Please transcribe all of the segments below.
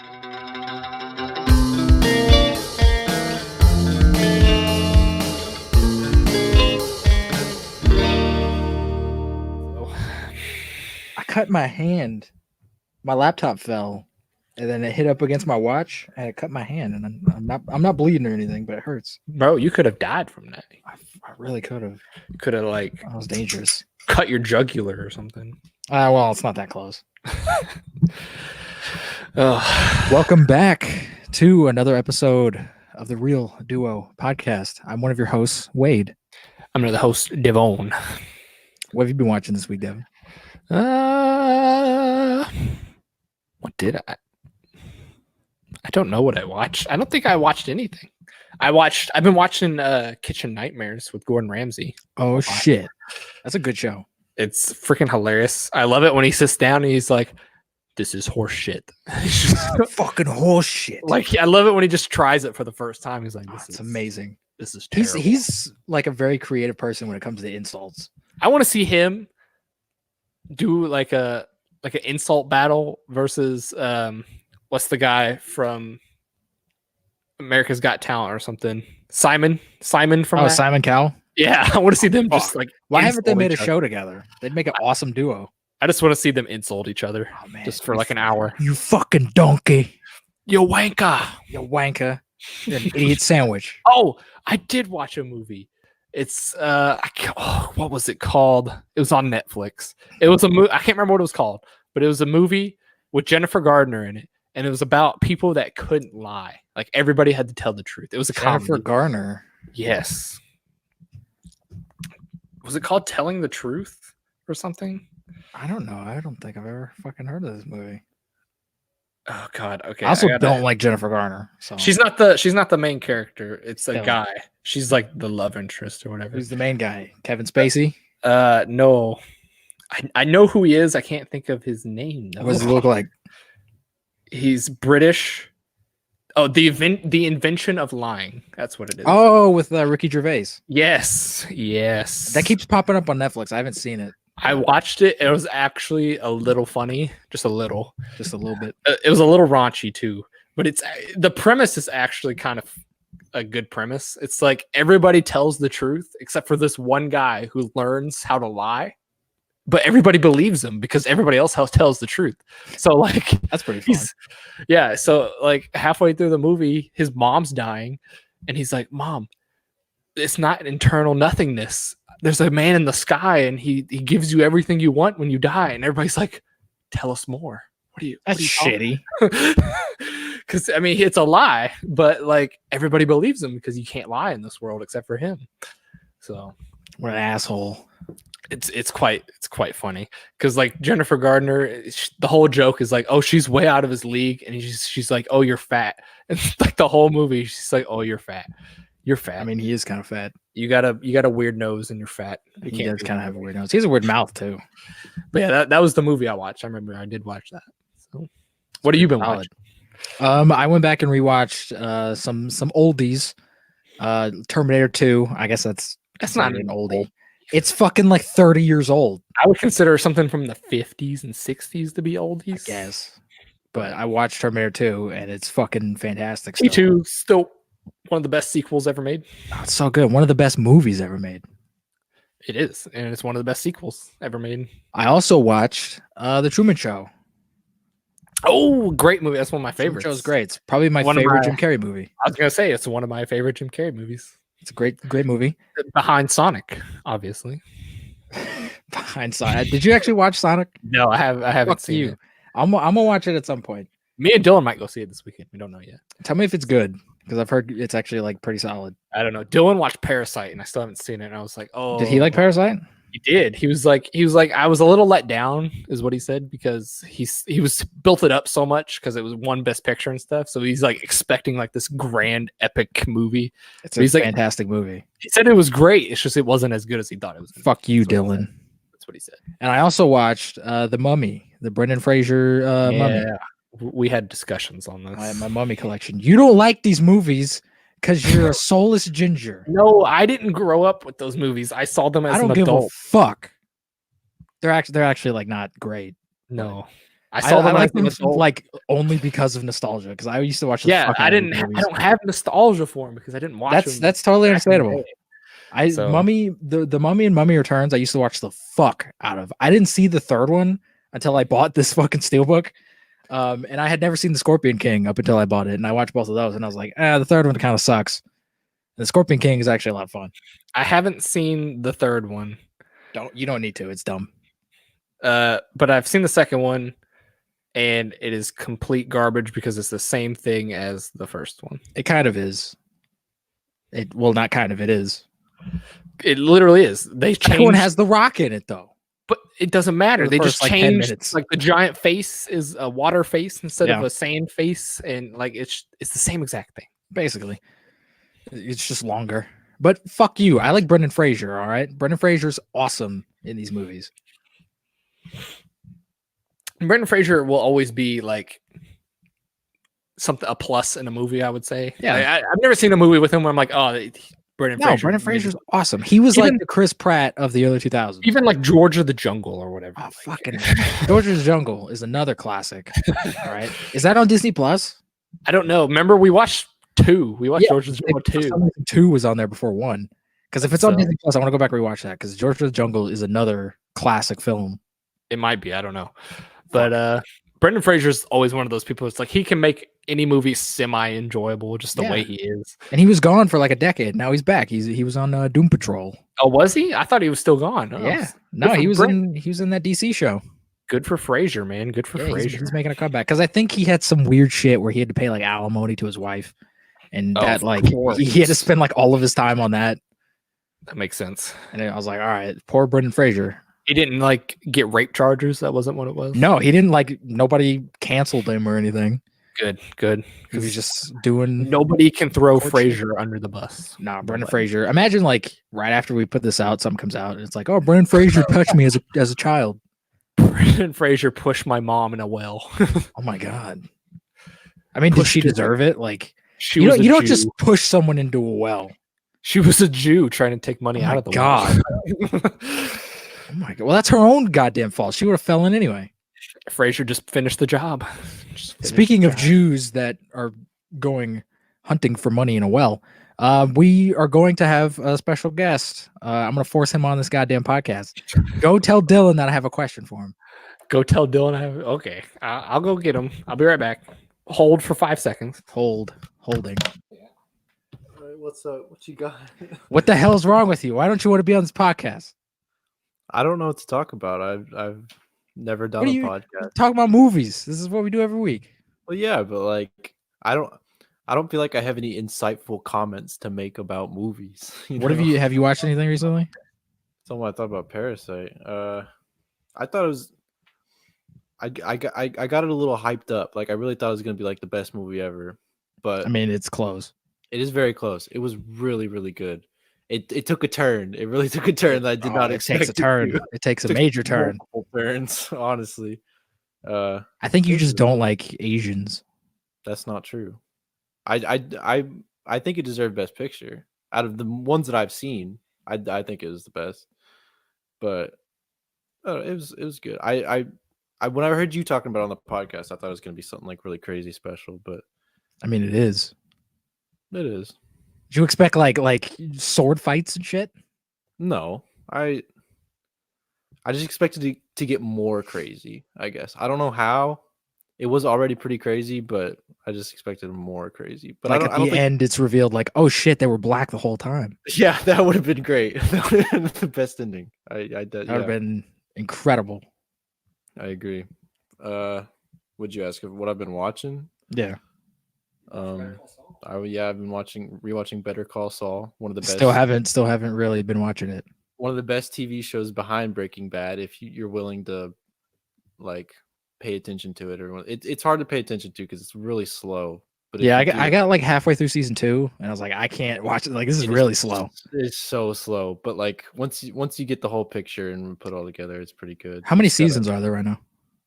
I cut my hand. My laptop fell, and then it hit up against my watch, and it cut my hand. And I'm not bleeding or anything, but it hurts. Bro, you could have died from that. I really could have. You could have like That was dangerous. cut your jugular or something. Well, it's not that close. Welcome back to another episode of the Real Duo podcast. I'm one of your hosts, Wade. I'm another host, Devon. What have you been watching this week, Devin? What did I? I don't know what I watched. I don't think I watched anything. I've been watching Kitchen Nightmares with Gordon Ramsay. Oh shit. That's a good show. It's freaking hilarious. I love it when he sits down and he's like, "This is horse shit." Fucking horse shit. Like, I love it when he just tries it for the first time. He's like, "It's amazing. This is terrible." He's like a very creative person when it comes to insults. I want to see him do like an insult battle versus what's the guy from America's Got Talent or something? Simon from that? Simon Cowell. Yeah, I want to see them just like. Why haven't they made a show together? They'd make an awesome duo. I just want to see them insult each other just for like an hour. You fucking donkey. You wanker. You wanker. You're an idiot sandwich. Oh, I did watch a movie. It's what was it called? It was on Netflix. It was a movie. I can't remember what it was called, but it was a movie with Jennifer Gardner in it, and it was about people that couldn't lie. Like everybody had to tell the truth. It was a Jennifer comedy. Garner. Yes. Was it called Telling the Truth or something? I don't know. I don't think I've ever fucking heard of this movie. Oh God. Okay. I also don't like Jennifer Garner. So she's not the main character. It's a Yeah. guy. She's like the love interest or whatever. Who's the main guy? Kevin Spacey? No. I know who he is. I can't think of his name though. What does he look like? He's British. Oh, the invention of lying. That's what it is. Oh, with Ricky Gervais. Yes. That keeps popping up on Netflix. I haven't seen it. I watched it. It was actually a little funny, just a little bit. It was a little raunchy too, but the premise is actually kind of a good premise. It's like everybody tells the truth except for this one guy who learns how to lie, but everybody believes him because everybody else tells the truth. So like that's pretty fun. Yeah. So like halfway through the movie, his mom's dying, and he's like, "Mom, it's not internal nothingness. There's a man in the sky, and he gives you everything you want when you die." And everybody's like, "Tell us more." That's shitty. Because I mean, it's a lie, but like everybody believes him because you can't lie in this world except for him. So what an asshole. It's quite funny because like Jennifer Gardner, the whole joke is like, "Oh, she's way out of his league," and she's like, "Oh, you're fat." And like the whole movie, she's like, "Oh, you're fat. You're fat." I mean, he is kind of fat. You got a weird nose and you're fat. He does kind of have a weird nose. He has a weird mouth too. But yeah, that was the movie I watched. I remember I did watch that. So, what have you been watching? I went back and rewatched some oldies. Terminator 2. I guess that's not an oldie. It's fucking like 30 years old. I would consider something from the 50s and 60s to be oldies. I guess. But I watched Terminator 2 and it's fucking fantastic. Me too. Still one of the best sequels ever made. Oh, it's so good. One of the best movies ever made. It is, and it's one of the best sequels ever made. I also watched The Truman Show. Oh, great movie. That's one of my favorites. Truman Show's great. It's probably my favorite Jim Carrey movie. I was going to say, it's one of my favorite Jim Carrey movies. It's a great movie. Behind Sonic, obviously. Behind Sonic. Did you actually watch Sonic? No, I haven't seen it. I'm gonna watch it at some point. Me and Dylan might go see it this weekend. We don't know yet. Tell me if it's good, because I've heard it's actually like pretty solid. I don't know. Dylan watched Parasite, and I still haven't seen it. And I was like, "Oh." Did he like Parasite? He did. He was like, I was a little let down, is what he said, because he was built it up so much because it was won Best Picture and stuff. So he's like expecting like this grand epic movie. It's a fantastic movie. He said it was great. It's just it wasn't as good as he thought it was. Fuck you, Dylan. That's what he said. And I also watched The Mummy, the Brendan Fraser Mummy. We had discussions on this. My Mummy collection. You don't like these movies because you're a soulless ginger. No, I didn't grow up with those movies. I saw them as an adult. I don't give a fuck. They're actually like not great. No. I saw them like as an them adult. like only because of nostalgia. Because I used to watch the Yeah, fucking I out of didn't. these I movies. don't have nostalgia for them because I didn't watch them. That's totally back in the understandable. day. So Mummy, the Mummy and Mummy Returns, I used to watch the fuck out of. I didn't see the third one until I bought this fucking steelbook. And I had never seen the Scorpion King up until I bought it, and I watched both of those, and I was like, the third one kind of sucks. The Scorpion King is actually a lot of fun. I haven't seen the third one. You don't need to. It's dumb. But I've seen the second one, and it is complete garbage because it's the same thing as the first one. It kind of is. Not kind of. It is. It literally is. They changed. Everyone has The Rock in it though. But it doesn't matter. For the They first, just like, 10 changed. minutes. Like the giant face is a water face instead of Yeah. a sand face, and like it's the same exact thing. Basically, it's just longer. But fuck you. I like Brendan Fraser. All right, Brendan Fraser's awesome in these movies. Brendan Fraser will always be like a plus in a movie. I would say. Yeah. Like, I've never seen a movie with him where I'm like, oh, Brendan Fraser. Brendan Fraser's awesome. He was Even- like the Chris Pratt of the early 2000s. Even like George of the Jungle or whatever. Oh, fucking George of the Jungle is another classic. All right, is that on Disney Plus? I don't know. Remember we watched 2. We watched George of the Jungle 2. 2 was on there before 1. Because if it's on So- Disney Plus, I want to go back and rewatch that. Because George of the Jungle is another classic film. It might be. I don't know. But Brendan Fraser's always one of those people. It's like he can make any movie semi-enjoyable just the way he is. And he was gone for like a decade. Now he's back. He was on Doom Patrol. Oh, was he? I thought he was still gone. Oh, Yeah. No, for he was Brendan. in that DC show. Good for Fraser, man. Good for Yeah, Fraser. he's making a comeback. Because I think he had some weird shit where he had to pay like alimony to his wife. And Oh, that of like course. he had to spend like all of his time on that. That makes sense. And I was like, all right, poor Brendan Fraser. He didn't like get rape charges. That wasn't what it was. No, he didn't like nobody canceled him or anything. Good. He was just doing Nobody can throw Fortunate. Fraser under the bus. Nah, Brendan Fraser. Imagine like right after we put this out, something comes out and it's like, oh, Brendan Fraser touched me as a child. Brendan Fraser pushed my mom in a well. Oh my god. I mean, did she deserve it? Like She you was don't a just Jew. push someone into a well. She was a Jew trying to take money Oh out my of the God. well. Oh my god. Well, that's her own goddamn fault. She would have fell in anyway. Fraser just finished the job. Speaking of Jews that are going hunting for money in a well, we are going to have a special guest. I'm going to force him on this goddamn podcast. Go tell Dylan that I have a question for him. Go tell Dylan. Okay, I'll go get him. I'll be right back. Hold for 5 seconds. Holding. What's up? What you got? What the hell's wrong with you? Why don't you want to be on this podcast? I don't know what to talk about. I've never done What a do you- podcast. Talk about movies. This is what we do every week. Well, yeah, but like I don't feel like I have any insightful comments to make about movies. What have you watched anything recently? Someone I thought about Parasite. I thought it was. I got it a little hyped up. Like I really thought it was gonna be like the best movie ever, but I mean, it's close. it is very close. It was really really good. It took a turn. It really took a turn that I did not It expect. takes a turn. to. It takes a Took major turn. multiple turns, honestly. I think you just don't like Asians. That's not true. I think it deserved Best Picture out of the ones that I've seen. I think it was the best, but it was good. I when I heard you talking about it on the podcast, I thought it was gonna be something like really crazy special, but I mean, it is. it is. Did you expect like sword fights and shit? No, I just expected to get more crazy. I guess I don't know how. It was already pretty crazy, but I just expected more crazy. But Like I at don't the think. end, it's revealed like, oh shit, they were black the whole time. Yeah, that would have been great. That would have been the best ending. That would have been incredible. I agree. Would you ask what I've been watching? Yeah. I've been rewatching Better Call Saul, one of the best. Still haven't really been watching it. One of the best TV shows behind Breaking Bad. If you're willing to, like, pay attention to it, or it's hard to pay attention to because it's really slow. But Yeah, I got like halfway through season 2, and I was like, I can't watch it. Like, this is really slow. It's so slow, but like once you get the whole picture and put it all together, it's pretty good. How many You just gotta- seasons are there right now?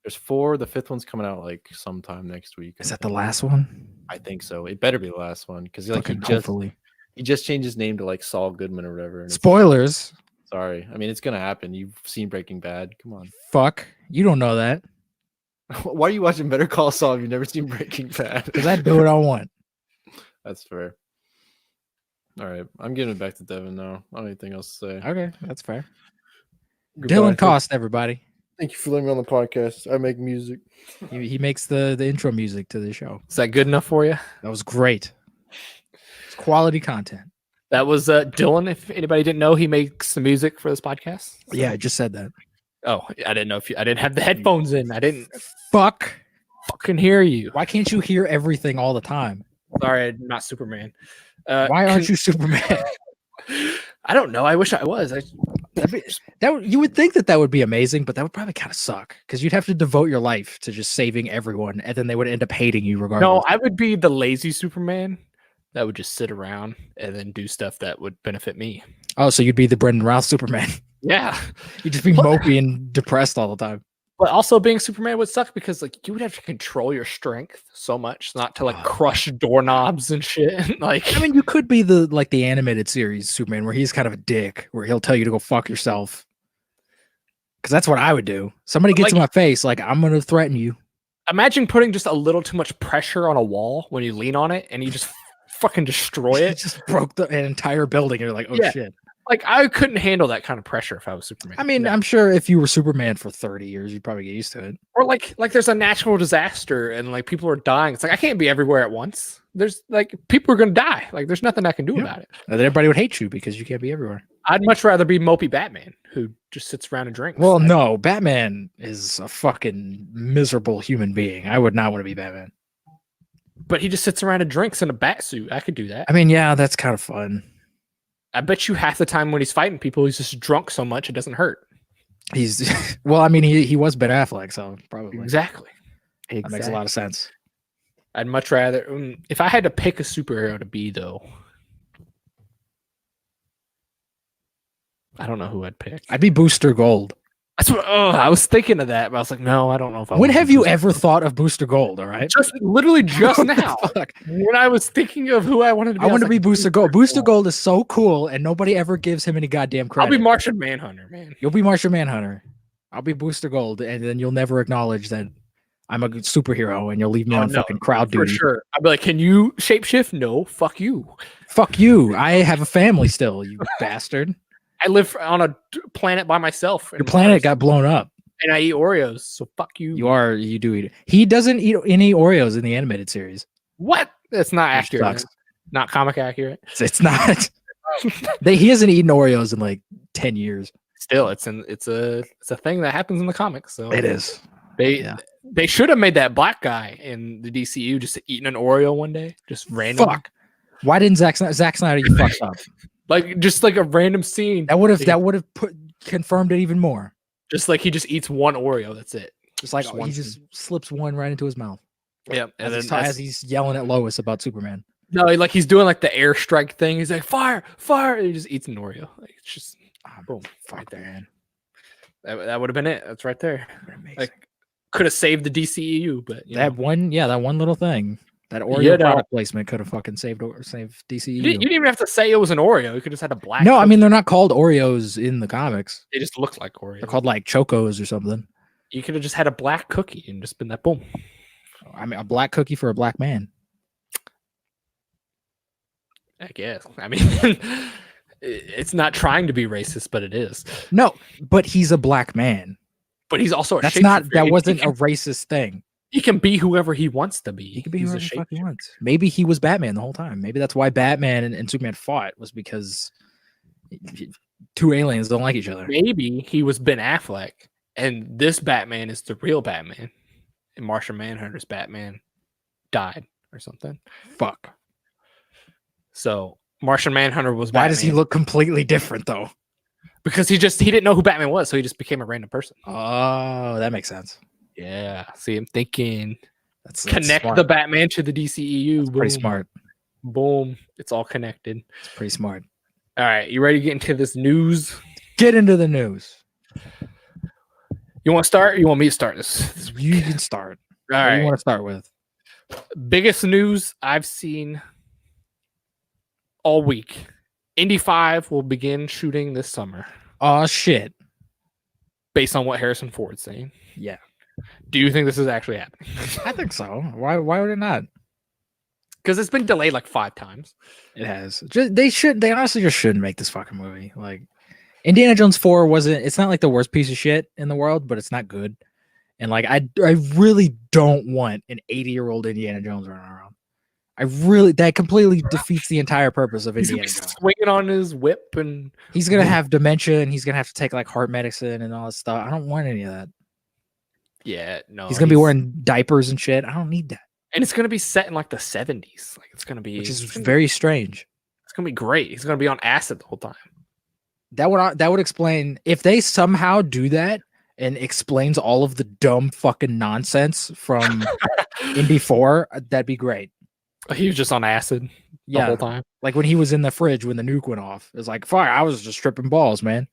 There's 4. The 5th one's coming out like sometime next week. Is that the last one? I think so. It better be the last one because like Fucking hopefully. he just changed his name to like Saul Goodman or whatever. And Spoilers. sorry, I mean it's gonna happen. You've seen Breaking Bad. Come on. Fuck. You don't know that. Why are you watching Better Call Saul if you've never seen Breaking Bad? Because I do what I want. That's fair. All right, I'm giving it back to Devin now. I don't have anything else to say. Okay, that's fair. Goodbye. Dylan Cost, everybody. Thank you for letting me on the podcast. I make music. He makes the intro music to the show. Is that good enough for you? That was great. It's quality content. That was Dylan. If anybody didn't know, he makes the music for this podcast. So- Yeah, I just said that. Oh, I didn't know if I didn't have the headphones in. I didn't Fuck. fucking hear you. Why can't you hear everything all the time? Sorry, I'm not Superman. Why aren't you Superman? I don't know. I wish I was. You would think that would be amazing, but that would probably kind of suck because you'd have to devote your life to just saving everyone, and then they would end up hating you regardless. No, I would be the lazy Superman that would just sit around and then do stuff that would benefit me. Oh, so you'd be the Brendan Routh Superman. Yeah. You'd just be mopey and depressed all the time. But also being Superman would suck because like you would have to control your strength so much not to like crush doorknobs and shit. Like I mean, you could be the animated series Superman where he's kind of a dick, where he'll tell you to go fuck yourself. Because that's what I would do. Somebody gets in my face, like I'm gonna threaten you. Imagine putting just a little too much pressure on a wall when you lean on it and you just fucking destroy it. It just broke an entire building. And you're like, oh shit. Like I couldn't handle that kind of pressure if I was Superman. I mean, I'm sure if you were Superman for 30 years, you'd probably get used to it. Or like there's a natural disaster and like people are dying. It's like I can't be everywhere at once. There's like people are gonna die. Like there's nothing I can do about it. And then everybody would hate you because you can't be everywhere. I'd much rather be mopey Batman who just sits around and drinks. Well, no, Batman is a fucking miserable human being. I would not want to be Batman. But he just sits around and drinks in a bat suit. I could do that. I mean, yeah, that's kind of fun. I bet you half the time when he's fighting people, he's just drunk so much it doesn't hurt. He's well, I mean, he was Ben Affleck, so probably Exactly. That makes a lot of sense. I'd much rather if I had to pick a superhero to be though. I don't know who I'd pick. I'd be Booster Gold. That's what I was thinking of that, but I was like, no, I don't know if I When have you ever thought of Booster Gold? All right. Literally just What the now. fuck? When I was thinking of who I wanted to be. I want to was be like, Booster Gold. Booster Gold is so cool, and nobody ever gives him any goddamn I'll credit. be Martian Manhunter, man. You'll be Martian Manhunter. I'll be Booster Gold, and then you'll never acknowledge that I'm a good superhero, and you'll leave me on fucking crowd for duty. sure. I'd be like, can you shapeshift? No, fuck you. Fuck you. I have a family still, you bastard. I live on a planet by myself. Your planet got blown up. And I eat Oreos, so fuck you. You do eat it. He doesn't eat any Oreos in the animated series. What? That's not Which accurate. sucks. Not comic accurate. It's not. He hasn't eaten Oreos in like 10 years. Still, it's a thing that happens in the comics. So It is. They should have made that black guy in the DCU just eating an Oreo one day, just random. Fuck. Why didn't Zack Snyder you fucked up? Like just like a random scene. That would have confirmed it even more. Just like he just eats one Oreo. That's it. Just like one he just slips one right into his mouth. Yeah, and as he's yelling at Lois about Superman. No, like he's doing like the airstrike thing. He's like fire, fire. And he just eats an Oreo. Like it's just boom, Fuck there, man. That would have been it. That's right there. Like could have saved the DCEU, but that one little thing, that Oreo product placement could have fucking saved DCEU. You didn't even have to say it was an Oreo. You could just had a black. No, I mean they're not called Oreos in the comics. They just look like Oreos. They're called like Chocos or something. You could have just had a black cookie and just been that boom. I mean, a black cookie for a black man. I guess. I mean, it's not trying to be racist, but it is. No, but he's a black man. But he's also a that wasn't a racist thing. He can be whoever he wants to be. He can be whoever the fuck he wants. Maybe he was Batman the whole time. Maybe that's why Batman and Superman fought, was because two aliens don't like each other. Maybe he was Ben Affleck, and this Batman is the real Batman, and Martian Manhunter's Batman died or something. Fuck. So Martian Manhunter was Why Batman. does he look completely different though? Because he didn't know who Batman was, so he just became a random person. Oh, that makes sense. Yeah. See, I'm thinking that's connect smart. the Batman to the DCEU. Pretty smart. Boom. It's all connected. It's pretty smart. All right. You ready to get into this news? Get into the news. You want to start? Or you want me to start this? You can start. All what right. do you want to start with? Biggest news I've seen all week. Indy 5 will begin shooting this summer. Oh shit. Based on what Harrison Ford's saying. Yeah. Do you think this is actually happening? I think so. Why would it not? Because it's been delayed like 5 times. It has. They honestly just shouldn't make this fucking movie. Like Indiana Jones 4 wasn't. It's not like the worst piece of shit in the world, but it's not good. And like I really don't want an 80-year-old Indiana Jones running around. That completely defeats the entire purpose of Indiana Jones. Swinging on his whip, and he's gonna have dementia, and he's gonna have to take like heart medicine and all that stuff. I don't want any of that. Yeah, no. He's gonna be wearing diapers and shit. I don't need that. And it's gonna be set in like the 70s. Like it's gonna be, which is very strange. It's gonna be great. He's gonna be on acid the whole time. That would explain if they somehow do that and explains all of the dumb fucking nonsense from Indy 4. That'd be great. He was just on acid the whole time. Like when he was in the fridge when the nuke went off. It was like, fuck, I was just tripping balls, man.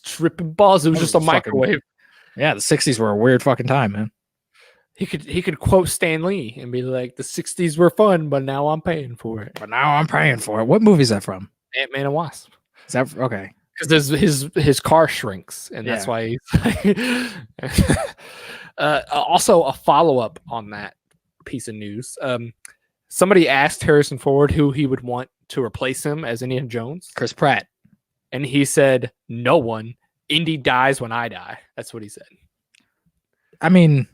Tripping balls. It was just a microwave. Yeah, the 60s were a weird fucking time, man. He could quote Stan Lee and be like, the 60s were fun, but now I'm paying for it. What movie is that from? Ant-Man and Wasp. Is that okay? Because his car shrinks, and that's why he's also a follow-up on that piece of news. Somebody asked Harrison Ford who he would want to replace him as Indiana Jones. Chris Pratt. And he said, no one. Indy dies when I die. That's what he said. I mean,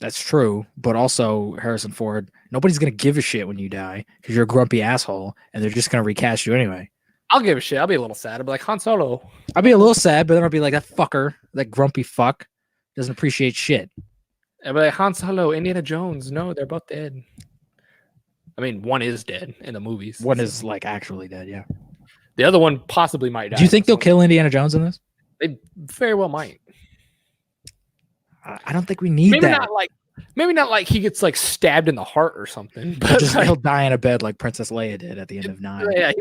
that's true, but also Harrison Ford, nobody's going to give a shit when you die because you're a grumpy asshole, and they're just going to recast you anyway. I'll give a shit. I'll be a little sad. I'll be like, Han Solo. I'll be a little sad, but then I'll be like, that fucker, that grumpy fuck, doesn't appreciate shit. I'll be like, Han Solo, Indiana Jones. No, they're both dead. I mean, one is dead in the movies. One is like actually dead, yeah. The other one possibly might die. Do you think they'll kill Indiana Jones in this? They very well might. I don't think we need that. Maybe not like he gets like stabbed in the heart or something. But just he'll die in a bed like Princess Leia did at the end of 9. Yeah,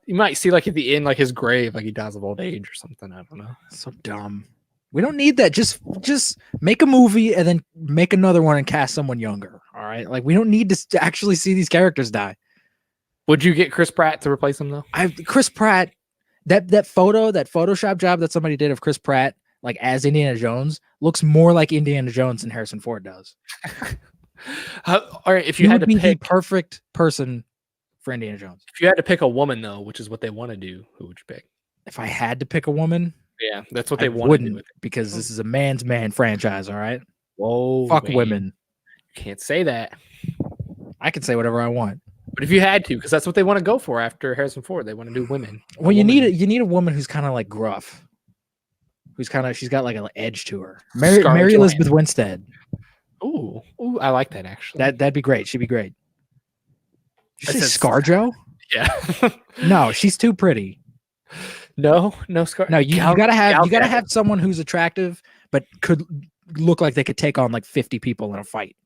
you might see like at the end like his grave, like he dies of old age or something. I don't know. So dumb. We don't need that. Just make a movie and then make another one and cast someone younger. All right. Like we don't need to actually see these characters die. Would you get Chris Pratt to replace him though? Chris Pratt, that Photoshop job that somebody did of Chris Pratt, like as Indiana Jones, looks more like Indiana Jones than Harrison Ford does. All right. If you had to pick the perfect person for Indiana Jones. If you had to pick a woman though, which is what they want to do, who would you pick? If I had to pick a woman, yeah, that's what they want to do. Because this is a man's man franchise. All right. Whoa, fuck women. You can't say that. I can say whatever I want. But if you had to, because that's what they want to go for after Harrison Ford, they want to do women. Well, you need a woman who's kind of like gruff, she's got like an edge to her. Mary Elizabeth Winstead. Ooh, I like that actually. That'd be great. She'd be great. Did you say ScarJo? Yeah. No, she's too pretty. No, Scar. No, you gotta have someone who's attractive, but could look like they could take on like 50 people in a fight.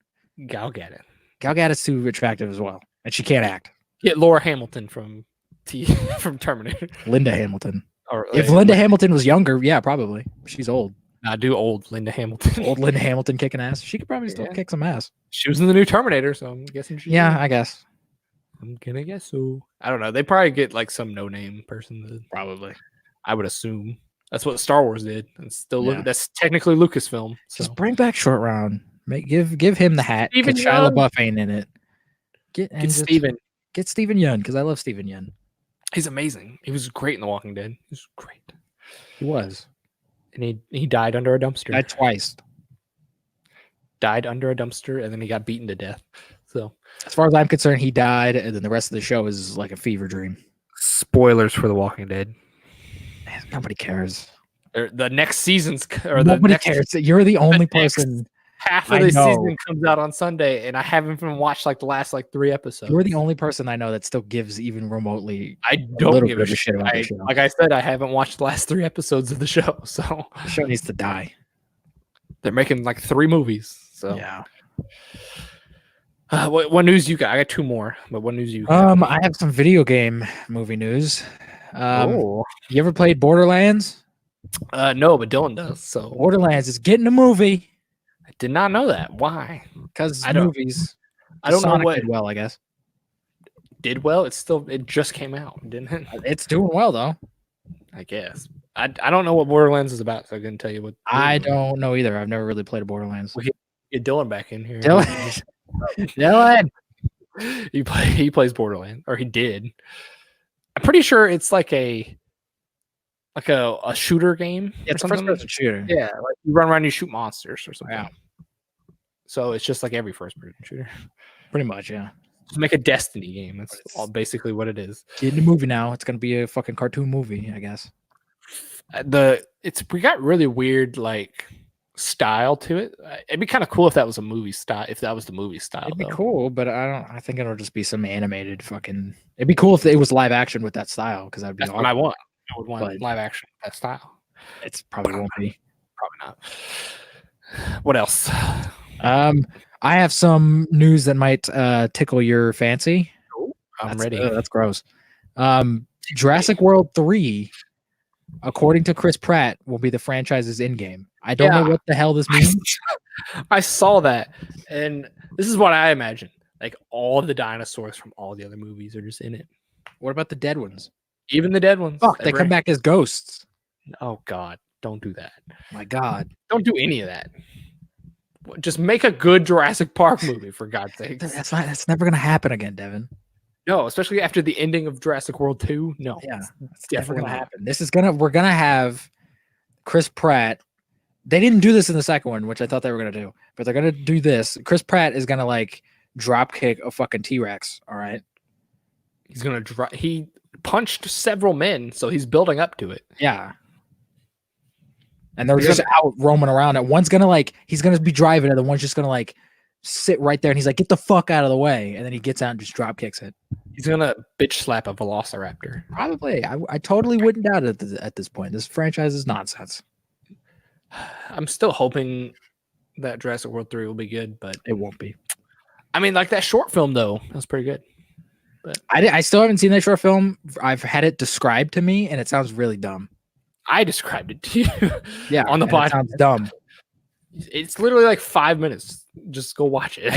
Gal Gadot. Gal Gadot's too attractive as well, and she can't act. Get Laura Hamilton from Terminator. Linda Hamilton. Or if Linda Hamilton was younger, yeah, probably. She's old. I do old Linda Hamilton. Old Linda Hamilton kicking ass. She could probably still kick some ass. She was in the new Terminator, so I'm guessing she. Yeah, I guess. I'm gonna guess so. I don't know. They probably get like some no-name person. Probably. I would assume that's what Star Wars did, and still that's technically Lucasfilm. So. Just bring back Short Round. Give him the hat. Because Shia LaBeouf ain't in it. Get Steven. Get Steven Yeun because I love Steven Yeun. He's amazing. He was great in The Walking Dead. He was great. He was, and he died under a dumpster. Died twice. Died under a dumpster, and then he got beaten to death. So, as far as I'm concerned, he died, and then the rest of the show is like a fever dream. Spoilers for The Walking Dead. Man, nobody cares. The next season's nobody cares. You're the only person. Half of the season comes out on Sunday, and I haven't even watched like the last 3 episodes. You're the only person I know that still gives even remotely. I don't give a shit about the show. Like I said, I haven't watched the last 3 episodes of the show, so the show needs to die. They're making like 3 movies, so yeah. What news you got? I got 2 more, but what news you got? I have some video game movie news. You ever played Borderlands? No, but Dylan does. So Borderlands is getting a movie. I did not know that. Why? Because movies. I don't know what did well. I guess did well. It just came out, didn't it? It's doing well though. I guess. I don't know what Borderlands is about, so I couldn't tell you what. I don't know either. I've never really played a Borderlands. Get Dylan back in here. Dylan. Dylan. He plays Borderlands, or he did. I'm pretty sure it's like a shooter game. Yeah, it's a first-person shooter. Yeah, like you run around, you shoot monsters or something. Yeah. So it's just like every first-person shooter. Pretty much, yeah. Just make a Destiny game. That's all basically what it is. Get in the movie now. It's gonna be a fucking cartoon movie, I guess. We got really weird like style to it. It'd be kind of cool if that was a movie style. If that was the movie style, it'd be cool, but I think it'll just be some animated fucking. It'd be cool if it was live action with that style, because that'd be. That's what I want. I would want live action with that style. It's probably won't be. Probably not. What else? I have some news that might tickle your fancy. I'm ready. That's gross. Jurassic World 3, according to Chris Pratt, will be the franchise's in-game. I don't know what the hell this means. I saw that, and this is what I imagine. Like, all the dinosaurs from all the other movies are just in it. What about the dead ones? Even the dead ones. Fuck, they come back as ghosts. Oh, God. Don't do that. My God. Don't do any of that. Just make a good Jurassic Park movie, for God's sake. That's never going to happen again, Devin. No, especially after the ending of Jurassic World 2. No. Yeah, it's definitely going to happen. We're going to have Chris Pratt. They didn't do this in the second one, which I thought they were going to do, but they're going to do this. Chris Pratt is going to like drop kick a fucking T-Rex. All right. He's going to drop. He punched several men, so he's building up to it. Yeah. And they're just out roaming around. And one's going to like, he's going to be driving, and the one's just going to like sit right there. And he's like, get the fuck out of the way. And then he gets out and just drop kicks it. He's going to bitch slap a velociraptor. Probably. I totally wouldn't doubt it at this point. This franchise is nonsense. I'm still hoping that Jurassic World 3 will be good, but it won't be. I mean, like that short film, though, that was pretty good. But I still haven't seen that short film. I've had it described to me, and it sounds really dumb. I described it to you. Yeah, on the podcast. It sounds dumb. It's literally like 5 minutes. Just go watch it.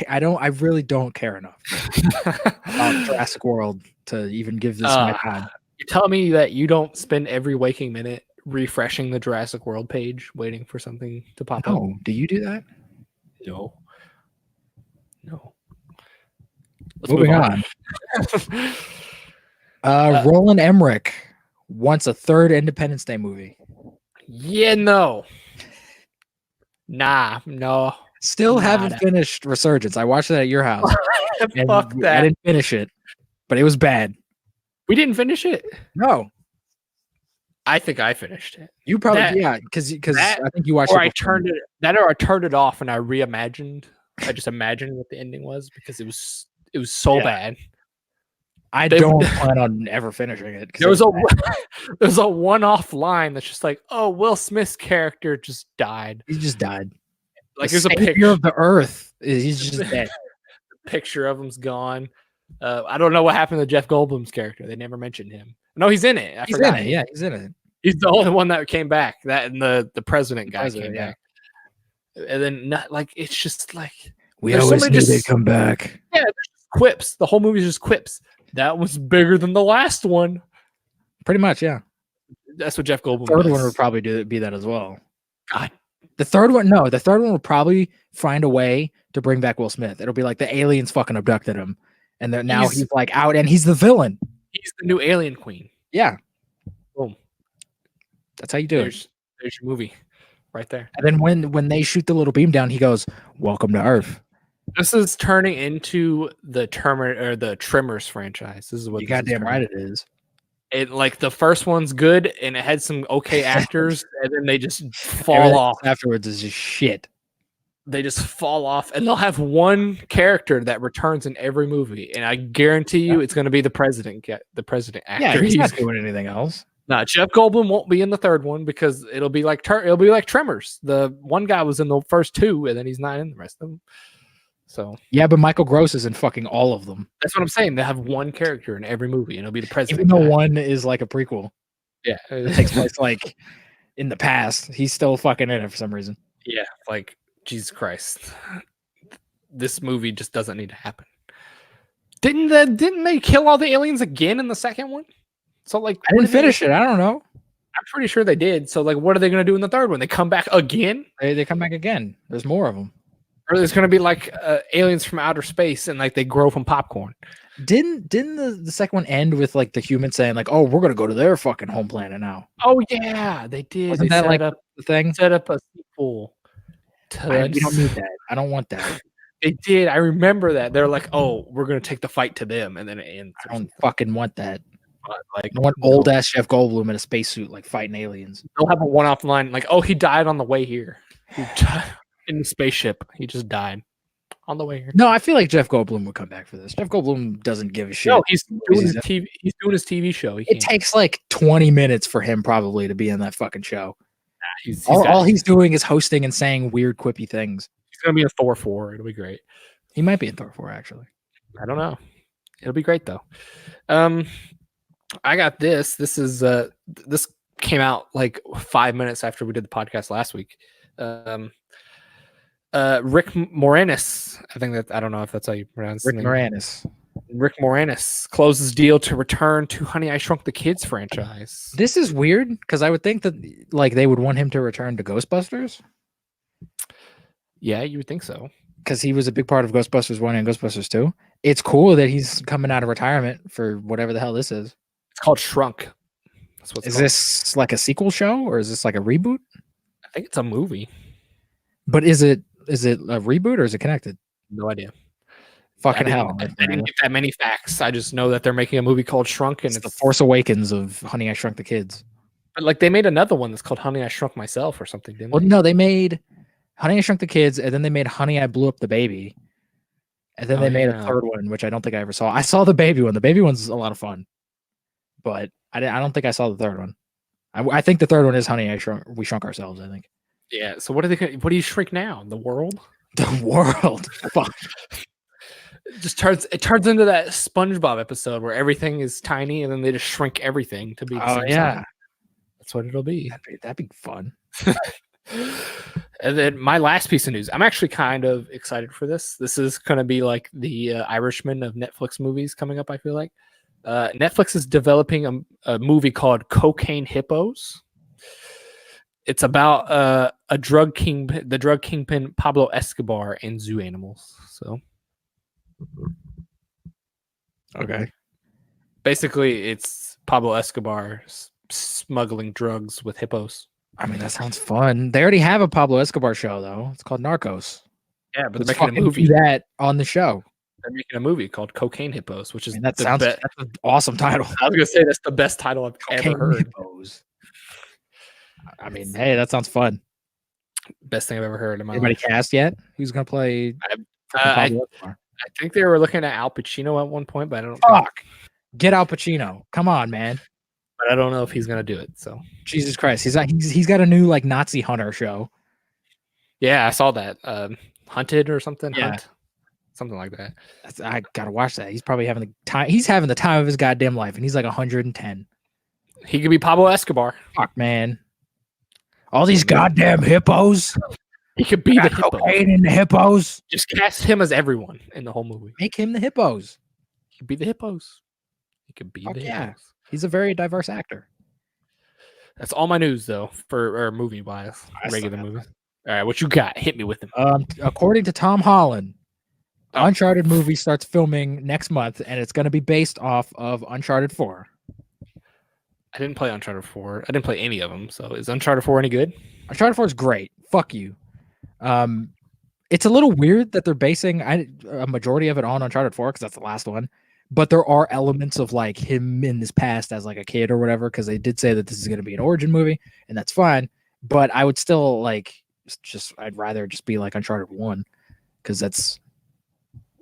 I really don't care enough about Jurassic World to even give this my time. You're telling me that you don't spend every waking minute refreshing the Jurassic World page, waiting for something to pop up? Do you do that? No. Let's Moving on. Roland Emmerich wants a third Independence Day movie. Yeah, no. No. Still haven't finished Resurgence. I watched that at your house. Fuck that. I didn't finish it, but it was bad. We didn't finish it? No. I think I finished it. You probably, because I think you watched it. Or I turned it off and I reimagined. I just imagined what the ending was because it was so bad. I don't plan on ever finishing it. There was a one-off line that's just like, oh, Will Smith's character just died. He just died. Like there's a picture of the Earth. He's just dead. The picture of him's gone. I don't know what happened to Jeff Goldblum's character. They never mentioned him. No, he's in it. He's in it. Yeah, he's in it. He's the only one that came back. That and the president guy came back. And then it's just like we always knew they'd come back. Yeah, quips. The whole movie is just quips. That was bigger than the last one. Pretty much, yeah. That's what Jeff Goldblum. Third one would probably be that as well. God. The third one will probably find a way to bring back Will Smith. It'll be like the aliens fucking abducted him, and now he's like out, and he's the villain. He's the new alien queen. Yeah. Boom. That's how you do it. There's your movie, right there. And then when they shoot the little beam down, he goes, "Welcome to Earth." This is turning into the Tremors franchise. This is what you goddamn right it is. It like the first one's good and it had some okay actors, and then they just fall off. Afterwards is just shit. They just fall off, and they'll have one character that returns in every movie, and I guarantee you it's going to be the president actor. Yeah, he's not doing anything else. No, Jeff Goldblum won't be in the third one because it'll be like Tremors. The one guy was in the first two, and then he's not in the rest of them. So yeah, but Michael Gross is in fucking all of them. That's what I'm saying. They have one character in every movie, and it'll be the president. Even though one is like a prequel. Yeah, it takes place like in the past. He's still fucking in it for some reason. Yeah, like Jesus Christ, this movie just doesn't need to happen. Didn't they kill all the aliens again in the second one? So like, I didn't finish it. I don't know. I'm pretty sure they did. So like, what are they going to do in the third one? They come back again? They come back again. There's more of them. Or there's going to be like aliens from outer space and like they grow from popcorn. Didn't the second one end with like the humans saying like, "Oh, we're gonna go to their fucking home planet now"? Oh yeah, they did. Wasn't they that set like up the thing? set up a sequel. We don't need that. I don't want that. They did. I remember that. They're like, "Oh, we're gonna take the fight to them," and then it ends. I don't fucking want that. Like, I want old ass Jeff Goldblum in a spacesuit like fighting aliens. They'll have a one-off line like, "Oh, he died on the way here. He died in the spaceship. He just died on the way here." No, I feel like Jeff Goldblum would come back for this. Jeff Goldblum doesn't give a shit. No, he's doing his TV. He's doing his TV show. It takes like 20 minutes for him probably to be in that fucking show. He's all he's doing is hosting and saying weird quippy things. He's gonna be in Thor 4. It'll be great. He might be in Thor 4 actually. I don't know. It'll be great though. I got this. This is this came out like 5 minutes after we did the podcast last week. Rick Moranis. I don't know if that's how you pronounce Rick his name. Moranis. Rick Moranis closes deal to return to Honey, I Shrunk the Kids franchise. This is weird because I would think that like they would want him to return to Ghostbusters. Yeah, you would think so. Because he was a big part of Ghostbusters 1 and Ghostbusters 2. It's cool that he's coming out of retirement for whatever the hell this is. It's called Shrunk. That's what's Is called. this like a sequel show or is this like a reboot? I think it's a movie. But is it a reboot or is it connected? No idea. Fucking hell. I didn't get that many facts. I just know that they're making a movie called Shrunk, and It's the Force Awakens of Honey, I Shrunk the Kids. But like they made another one that's called Honey, I Shrunk Myself or something, didn't Well, they? no, they made Honey, I Shrunk the Kids, and then they made Honey, I Blew Up the Baby. And then they made a third one, which I don't think I ever saw. I saw the baby one. The baby one's a lot of fun. But I don't think I saw the third one. I think the third one is Honey, We Shrunk Ourselves, I think. Yeah. So what do you shrink now? The world? The world. Fuck. It turns into that SpongeBob episode where everything is tiny and then they just shrink everything to be the same size. That's what it'll be. That'd be fun. And then my last piece of news, I'm actually kind of excited for this. This is going to be like the Irishman of Netflix movies coming up, I feel like. Netflix is developing a movie called Cocaine Hippos. It's about the drug kingpin Pablo Escobar and zoo animals. So, Okay. basically, it's Pablo Escobar smuggling drugs with hippos. I mean, that sounds fun. They already have a Pablo Escobar show, though. It's called Narcos. Yeah, but Let's they're making a fucking movie. do that on the show. They're making a movie called Cocaine Hippos, which is That's an awesome title. I was gonna say that's the best title I've Cocaine ever heard. Hippos. I mean, hey, that sounds fun. Best thing I've ever heard in my Anybody life. cast yet? Who's gonna play? I Pablo Escobar? think they were looking at Al Pacino at one point, but I don't. Fuck. Get Al Pacino. Come on, man. But I don't know if he's gonna do it. So Jesus Christ, he's got a new like Nazi hunter show. yeah, I saw that. Hunted or something. Yeah. Hunt? Something like that. I gotta watch that. He's probably having the time. He's having the time of his goddamn life, and he's like 110. He could be Pablo Escobar. Fuck, man. All these goddamn hippos. He could be the Got hippo. cocaine in the hippos. Just cast him as everyone in the whole movie. Make him the hippos. He could be the hippos. He could be Fuck the yeah. hippos. He's a very diverse actor. That's all my news though, for movie wise, I still regular got movies. All right, what you got? Hit me with them. According to Tom Holland, Oh. Uncharted movie starts filming next month, and it's going to be based off of Uncharted 4. I didn't play Uncharted 4. I didn't play any of them. So is Uncharted 4 any good? Uncharted 4 is great. Fuck you. It's a little weird that they're basing a majority of it on Uncharted 4 because that's the last one. But there are elements of like him in his past as like a kid or whatever, because they did say that this is going to be an origin movie, and that's fine. But I would still like I'd rather just be like Uncharted 1 because that's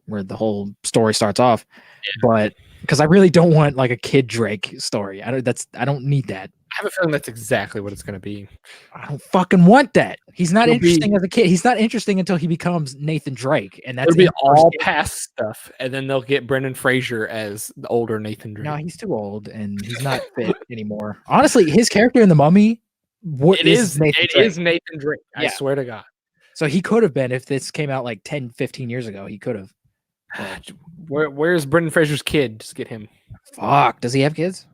where the whole story starts off. Yeah. But because I really don't want like a kid Drake story. I don't need that. I have a feeling that's exactly what it's going to be. I don't fucking want that. He's not interesting as a kid. He's not interesting until he becomes Nathan Drake, and that's it'll be all past stuff. And then they'll get Brendan Fraser as the older Nathan Drake. No, he's too old and he's not fit anymore. Honestly, his character in The Mummy, it is Nathan Drake. I swear to God. So he could have been if this came out like 10, 15 years ago. He could have. Where's Brendan Fraser's kid? Just get him. Fuck. Does he have kids?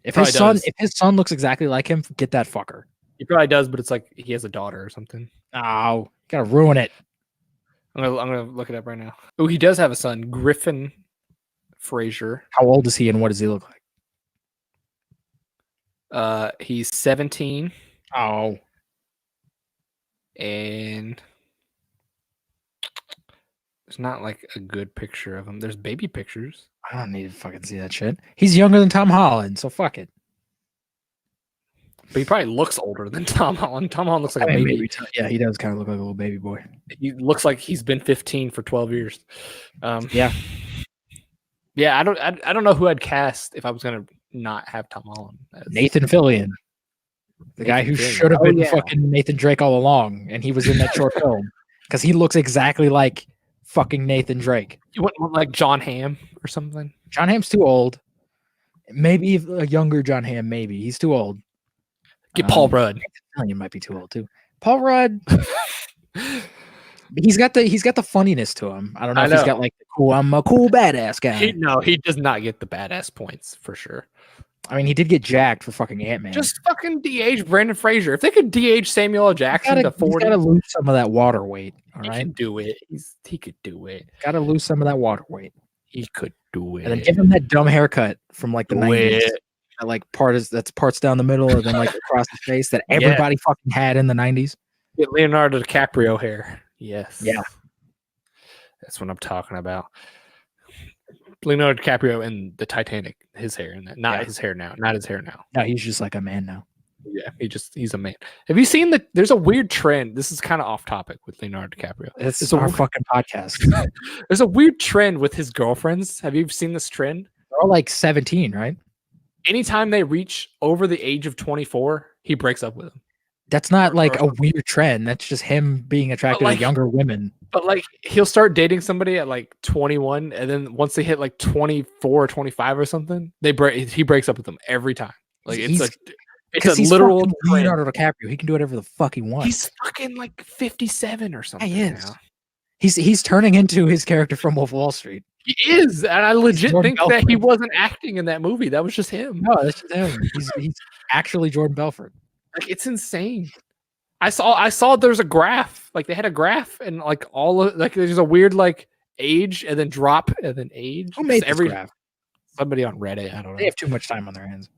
If Probably does. if his son looks exactly like him, get that fucker. He probably does, but it's like he has a daughter or something. Oh, gotta ruin it. I'm gonna look it up right now. Oh, he does have a son, Griffin Fraser. How old is he and what does he look like? He's 17, Oh, and there's not like a good picture of him. There's baby pictures. I don't need to fucking see that shit. He's younger than Tom Holland, so fuck it. But he probably looks older than Tom Holland. Tom Holland looks like a baby. Maybe, yeah, he does kind of look like a little baby boy. He looks like he's been 15 for 12 years. Yeah. Yeah, I don't know who I'd cast if I was gonna not have Tom Holland. Nathan Fillion, the guy who should have been fucking Nathan Drake all along, and he was in that short film because he looks exactly like fucking Nathan Drake. You wouldn't want like John Hamm or something? John Hamm's too old. Maybe a younger John Hamm. Maybe he's too old. Get Paul Rudd. He might be too old too. Paul Rudd. He's got the funniness to him. I don't know if he's got like the cool. I'm a cool badass guy. He does not get the badass points for sure. I mean, he did get jacked for fucking Ant-Man. Just fucking DH Brandon Fraser. If they could DH Samuel L. Jackson to 40, he's got to lose some of that water weight. All right, he can do it. He could do it. Got to lose some of that water weight. He could do it. And then give him that dumb haircut from like the 90s. That like that's parts down the middle or then like across the face that everybody fucking had in the 90s. Get Leonardo DiCaprio hair. Yes. Yeah. That's what I'm talking about. Leonardo DiCaprio in the Titanic, his hair in that. Not his hair now. Not his hair now. No, he's just like a man now. Yeah, he's a man. Have you seen there's a weird trend? This is kind of off topic with Leonardo DiCaprio. It's our fucking podcast. There's a weird trend with his girlfriends. Have you seen this trend? They're all like 17, right? Anytime they reach over the age of 24, he breaks up with them. That's not like a weird trend. That's just him being attracted to younger women. But like he'll start dating somebody at like 21, and then once they hit like 24 or 25 or something, he breaks up with them every time. Like it's a literal Leonardo DiCaprio. He can do whatever the fuck he wants. He's fucking like 57 or something. He is. Now. He's turning into his character from Wolf of Wall Street. He is, and I legit think that he wasn't acting in that movie. That was just him. No, that's just him. He's actually Jordan Belfort. Like it's insane. I saw there's a graph. Like they had a graph, and like there's a weird like age and then drop and then age. Who made this graph? Somebody on Reddit. I don't know. They have too much time on their hands.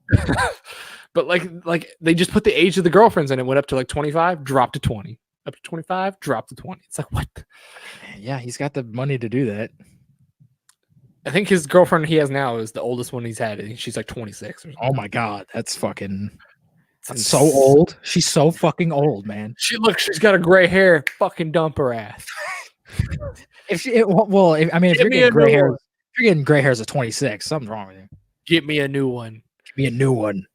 But like they just put the age of the girlfriends and it went up to like 25, dropped to 20. Up to 25, dropped to 20. It's like what? Yeah, he's got the money to do that. I think his girlfriend he has now is the oldest one he's had. I think she's like 26 or something. Oh my god, that's so old. She's so fucking old, man. She's got a gray hair. Fucking dump her ass. If you're getting gray hairs at 26, something's wrong with you. Get me a new one. Give me a new one.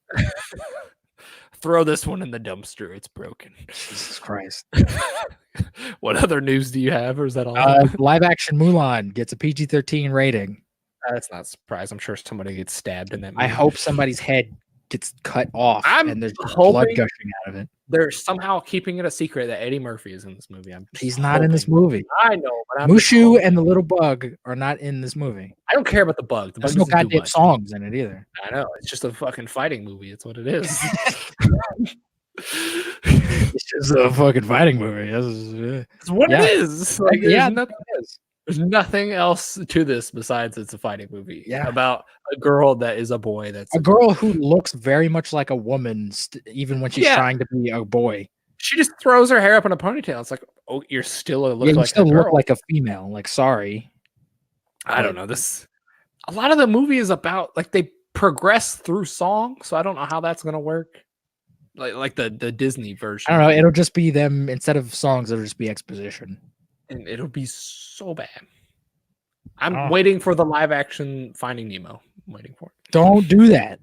Throw this one in the dumpster. It's broken. Jesus Christ. What other news do you have, or is that all? Live action Mulan gets a PG-13 rating. That's not a surprise. I'm sure somebody gets stabbed in that movie. I hope somebody's head gets cut off and there's blood gushing out of it. They're somehow keeping it a secret that Eddie Murphy is in this movie. He's not in this movie. I know, but Mushu and the little bug are not in this movie. I don't care about the bug. There's no goddamn songs in it either. I know. It's just a fucking fighting movie. It's what it is. It's just a fucking fighting movie. It's what it is. Like, nothing is. There's nothing else to this besides it's a fighting movie. Yeah, about a girl that is a boy. That's a girl who looks very much like a woman, even when she's trying to be a boy. She just throws her hair up in a ponytail. It's like, oh, you're still look like a female. Like, sorry, I don't know. A lot of the movie is about like they progress through song, so I don't know how that's gonna work. Like the Disney version. I don't know. It'll just be them instead of songs. It'll just be exposition. And it'll be so bad. I'm waiting for the live action Finding Nemo. I'm waiting for it. Don't do that.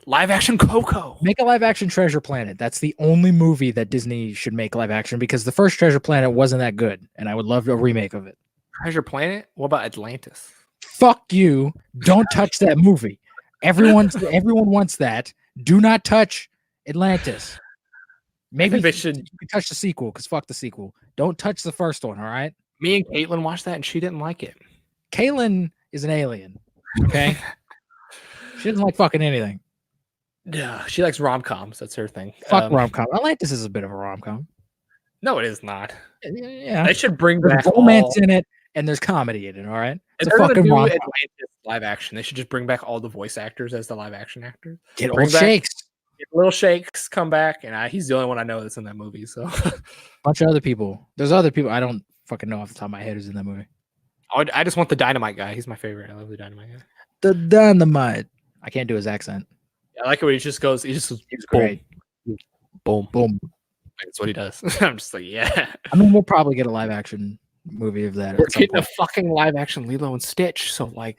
Live action Coco. Make a live action Treasure Planet. That's the only movie that Disney should make live action because the first Treasure Planet wasn't that good, and I would love a remake of it. Treasure Planet? What about Atlantis? Fuck you. Don't touch that movie. Everyone wants that. Do not touch Atlantis. Maybe they should. You can touch the sequel because fuck the sequel. Don't touch the first one, all right? Me and Caitlin watched that and she didn't like it. Caitlin is an alien, okay? She doesn't like fucking anything. Yeah, she likes rom-coms. That's her thing. Fuck rom-com. Atlantis is a bit of a rom-com. No, it is not. Yeah. They should bring There's back romance all. in it and there's comedy in it, all right? It's If a they're gonna fucking do rom-com. Atlantis live action, they should just bring back all the voice actors as the live action actors. Get Bring old back- Shakes. Get Little Shakes come back, and he's the only one I know that's in that movie. So Bunch of other people. There's other people I don't fucking know off the top of my head who's in that movie. I just want the Dynamite guy. He's my favorite. I love the Dynamite guy. The Dynamite. I can't do his accent. I like it when he just goes. He just goes, He's boom, great. boom. Boom. That's what he does. I'm just like, yeah. I mean, we'll probably get a live action movie of that. We're at some getting a point. fucking live action Lilo and Stitch. So like,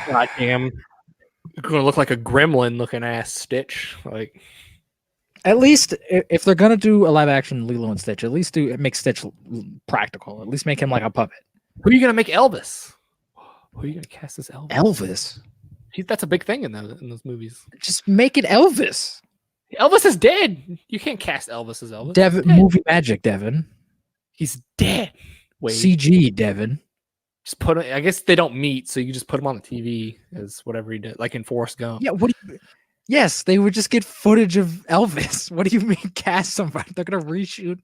goddamn, it's gonna look like a gremlin looking ass Stitch. Like, At least if they're gonna do a live action Lilo and Stitch, at least make Stitch practical. At least make him like a puppet. who are you gonna make Elvis? Who are you gonna cast as Elvis? Elvis. That's a big thing in those movies. Just make it Elvis. Elvis is dead. You can't cast Elvis as Elvis. Devin, He's dead. movie magic, Devin. He's dead. Wait, CG, Devin. just put him. I guess they don't meet, so you can just put him on the TV as whatever he did, like in Forrest Gump. Yeah. What? Yes, they would just get footage of Elvis. What do you mean cast somebody? They're gonna reshoot.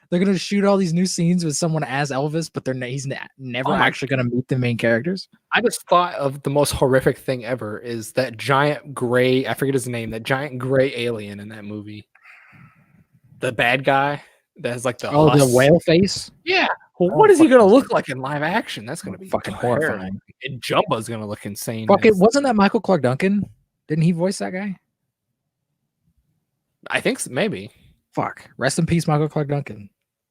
They're gonna shoot all these new scenes with someone as Elvis, but he's never Oh my- actually gonna meet the main characters. I just thought of the most horrific thing ever is that giant gray, I forget his name, that giant gray alien in that movie. The bad guy that has like the Oh, the husk. whale face. Yeah. Well, Oh, what is he fucking- gonna look like in live action? That's gonna be Fucking terrible. horrifying. And Jumba's gonna look insane. Fuck it. as- Wasn't that Michael Clark Duncan? Didn't he voice that guy? I think so, maybe. Fuck. Rest in peace, Michael Clark Duncan.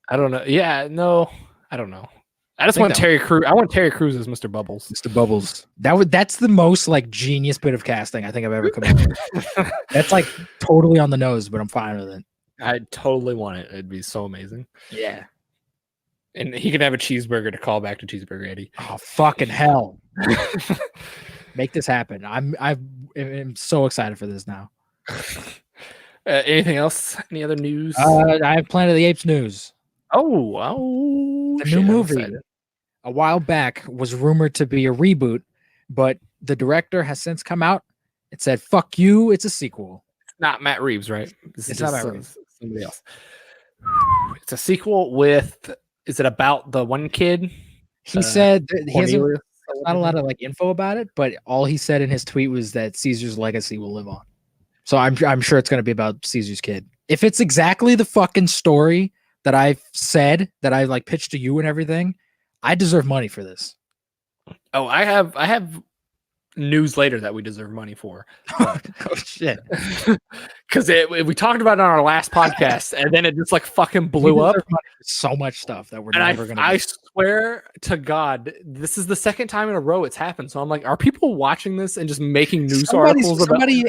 I don't know. Yeah, no, I don't know. I just think want that- Terry Crews. I want Terry Crews as Mr. Bubbles. Mr. Bubbles. That's the most like genius bit of casting I think I've ever come up with. That's like totally on the nose, but I'm fine with it. I totally want it. It'd be so amazing. Yeah. And he could have a cheeseburger to call back to Cheeseburger Eddie. Oh fucking hell. Make this happen. I'm so excited for this now. Anything else? Any other news? I have Planet of the Apes news. oh, The shit, new I'm movie excited. a while back was rumored to be a reboot, but the director has since come out. It said, "Fuck you, it's a sequel." Not Matt Reeves, right? This It's is not just, Matt Reeves. Somebody else. It's a sequel with. Is it about the one kid? He said that he hasn't Cornelius? not a lot of like info about it, but all he said in his tweet was that Caesar's legacy will live on. So I'm sure it's going to be about Caesar's kid. If it's exactly the fucking story that I've said, that I like pitched to you and everything, I deserve money for this. Oh, I have news later that we deserve money for. Oh shit! Because we talked about it on our last podcast, and then it just like fucking blew We up. deserve money for so much stuff that we're And never going to. I swear to God, this is the second time in a row it's happened. So I'm like, are people watching this and just making news articles about somebody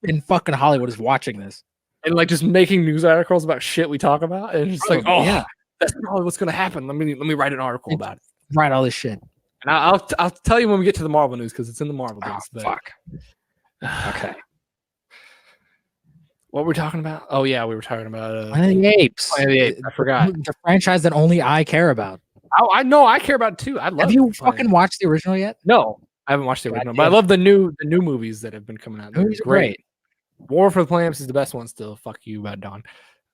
in fucking Hollywood is watching this. and like just making news articles about shit we talk about? And it's just like, oh, yeah, that's probably what's gonna happen. Let me write an article about it. write all this shit. And I'll tell you when we get to the Marvel news because it's in the Marvel Oh, news. But fuck. Okay. what were we talking about? Oh yeah, we were talking about Planet of the Apes. Planet of the Apes. I forgot. The franchise that only I care about. I know I care about it too. I love. Have you Planet of fucking the watched the original yet? Apes. No, I haven't watched the God original, but I damn. love the new movies that have been coming out. They're Movies are great. War for the Planet of the Apes is the best one still. Fuck you about Dawn.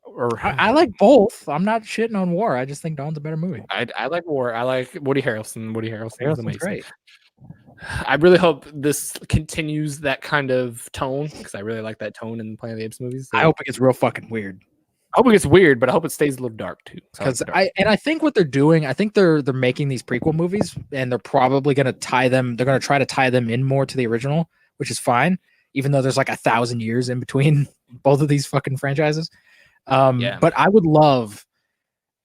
Or I like both. I'm not shitting on War. I just think Dawn's a better movie. I like War. I like Woody Harrelson. Woody Harrelson is Harrelson's amazing. great. I really hope this continues that kind of tone because I really like that tone in Planet of the Apes movies. I hope it gets real fucking weird. I hope it gets weird, but I hope it stays a little dark too. Because I think what they're doing, I think they're making these prequel movies and they're probably gonna tie them. They're gonna try to tie them in more to the original, which is fine, even though there's like 1,000 years in between both of these fucking franchises. But I would love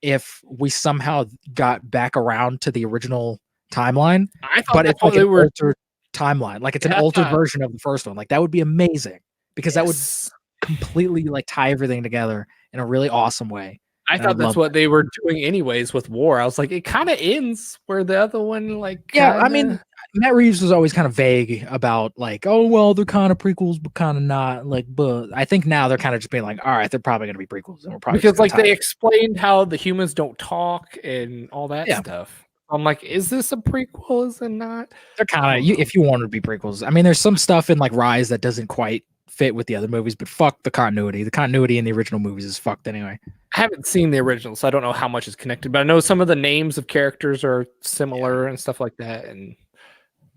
if we somehow got back around to the original timeline, I thought but that's it's what like they an were. altered timeline, like it's an altered version of the first one. Like that would be amazing because that would Yes. completely like tie everything together in a really awesome way. I and thought I'd that's love what they were doing anyways with War. I was like, it kind of ends where the other one like. Yeah, I kinda- mean, Matt Reeves was always kind of vague about like, oh well, they're kind of prequels, but kind of not. Like, but I think now they're kind of just being like, all right, they're probably going to be prequels, and we're probably because just like gonna they tie explained how the humans don't talk and all that Yeah. stuff. I'm like, is this a prequel? Is it not? They're kind of if you want to be prequels. I mean, there's some stuff in like Rise that doesn't quite fit with the other movies, but fuck the continuity. The continuity in the original movies is fucked anyway. I haven't seen the original, so I don't know how much is connected, but I know some of the names of characters are similar and stuff like that, and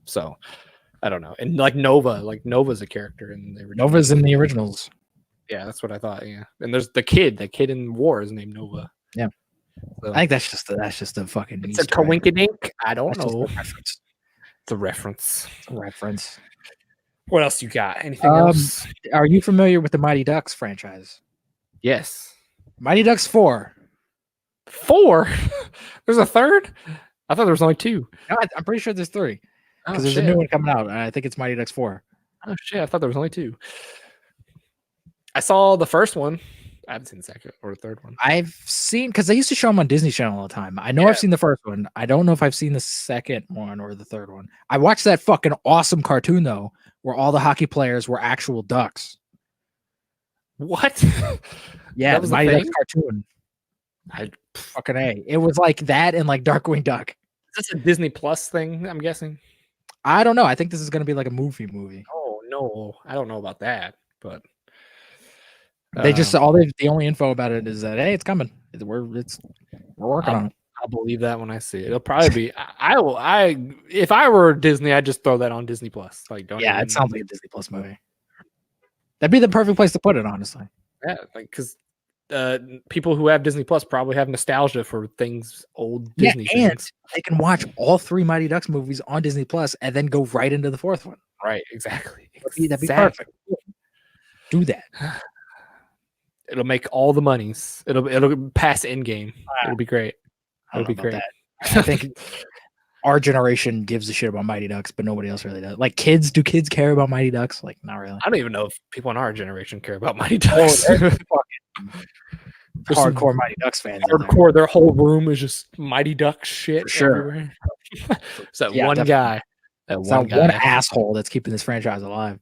so I don't know. And like Nova's a character in the original. Nova's in the originals. Yeah, that's what I thought. Yeah, and there's the kid in War is named Nova. Yeah, so, I think that's just a fucking. It's a coinkydink. I don't know. Reference. It's a reference. It's a reference. What else you got? Anything else? Are you familiar with the Mighty Ducks franchise? Yes. Mighty Ducks 4. 4? There's a third? I thought there was only 2. No, I'm pretty sure there's 3. Because there's shit. a new one coming out. And I think it's Mighty Ducks 4. Oh shit! I thought there was only 2. I saw the first one. I haven't seen the second or the third one. I've seen because they used to show them on Disney Channel all the time. I know I've seen the first one. I don't know if I've seen the second one or the third one. I watched that fucking awesome cartoon though, where all the hockey players were actual ducks. What? Yeah, that was the Mighty Ducks cartoon. Fucking A. It was like that and like Darkwing Duck. Is this a Disney Plus thing? I'm guessing. I don't know. I think this is gonna be like a movie. Oh no, I don't know about that, but. They just the only info about it is that hey, it's coming. We're working on it. I'll believe that when I see it. It'll probably be. If I were Disney, I'd just throw that on Disney Plus. Like, don't. Yeah, it sounds like a Disney Plus movie. That'd be the perfect place to put it, honestly. Yeah, like because people who have Disney Plus probably have nostalgia for old Disney things. And they can watch all 3 Mighty Ducks movies on Disney Plus and then go right into the 4th one. Right, exactly. That'd be perfect. Do that. It'll make all the monies. It'll pass Endgame. It'll be great. It'll be great. I think our generation gives a shit about Mighty Ducks, but nobody else really does. Like kids, do kids care about Mighty Ducks? Like not really. I don't even know if people in our generation care about Mighty Ducks. Hardcore Mighty Ducks fans. Hardcore. Their whole room is just Mighty Ducks shit. For sure. Everywhere. It's that one guy. That one asshole that's keeping this franchise alive.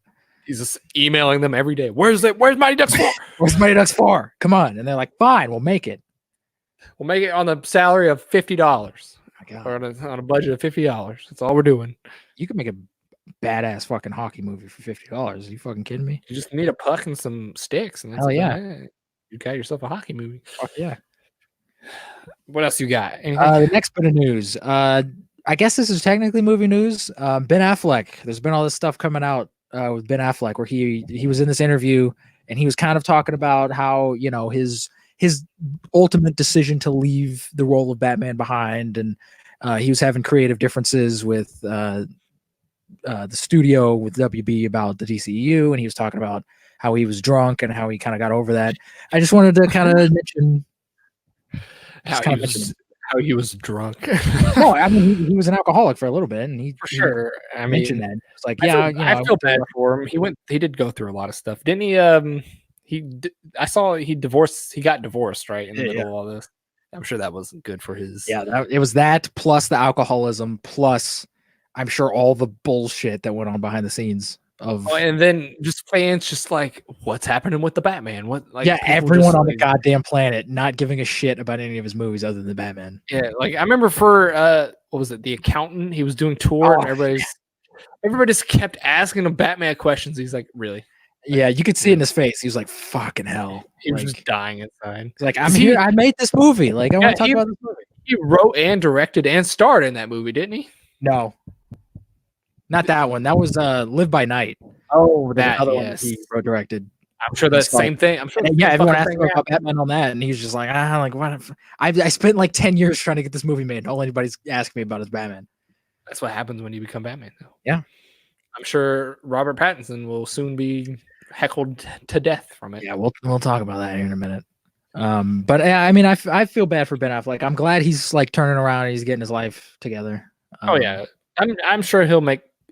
He's just emailing them every day. Where's Mighty Ducks 4? Where's Mighty Ducks 4? Come on. And they're like, fine, we'll make it. We'll make it on the salary of $50. Or on a budget of $50. That's all we're doing. You can make a badass fucking hockey movie for $50. Are you fucking kidding me? You just need a puck and some sticks. And that's you got yourself a hockey movie. Fuck yeah. What else you got? The next bit of news. I guess this is technically movie news. Ben Affleck. There's been all this stuff coming out with Ben Affleck where he was in this interview and he was kind of talking about how, you know, his ultimate decision to leave the role of Batman behind, and he was having creative differences with the studio with WB about the DCEU, and he was talking about how he was drunk and how he kind of got over that. I just wanted to kind of mention how he was drunk. No, I mean he was an alcoholic for a little bit, and he mentioned that. It's like, I feel bad for him. He did go through a lot of stuff, didn't he? I saw he got divorced right in the middle of all this. I'm sure that wasn't good for his. Yeah, it was that plus the alcoholism plus I'm sure all the bullshit that went on behind the scenes of. Oh, and then just fans just like, what's happening with the Batman? Everyone on the goddamn planet not giving a shit about any of his movies other than Batman. Yeah, like I remember for what was it, The Accountant? He was doing tour and everybody just kept asking him Batman questions. He's like, really? Yeah, you could see it in his face. He was like, fucking hell. He was just dying inside. He's like, I'm here. I made this movie. Like, I want to talk about this movie. He wrote and directed and starred in that movie, didn't he? No. Not that one. That was Live by Night. Oh, that one he wrote directed. I'm sure that's the same thing. I'm sure. Everyone asked him about Batman on that, and he was just like, what? I spent like 10 years trying to get this movie made. All anybody's asking me about is Batman. That's what happens when you become Batman, though. Yeah. I'm sure Robert Pattinson will soon be heckled to death from it. Yeah, we'll talk about that here in a minute. But I mean, I feel bad for Ben Affleck. I'm glad he's like turning around and he's getting his life together. Oh yeah, I'm sure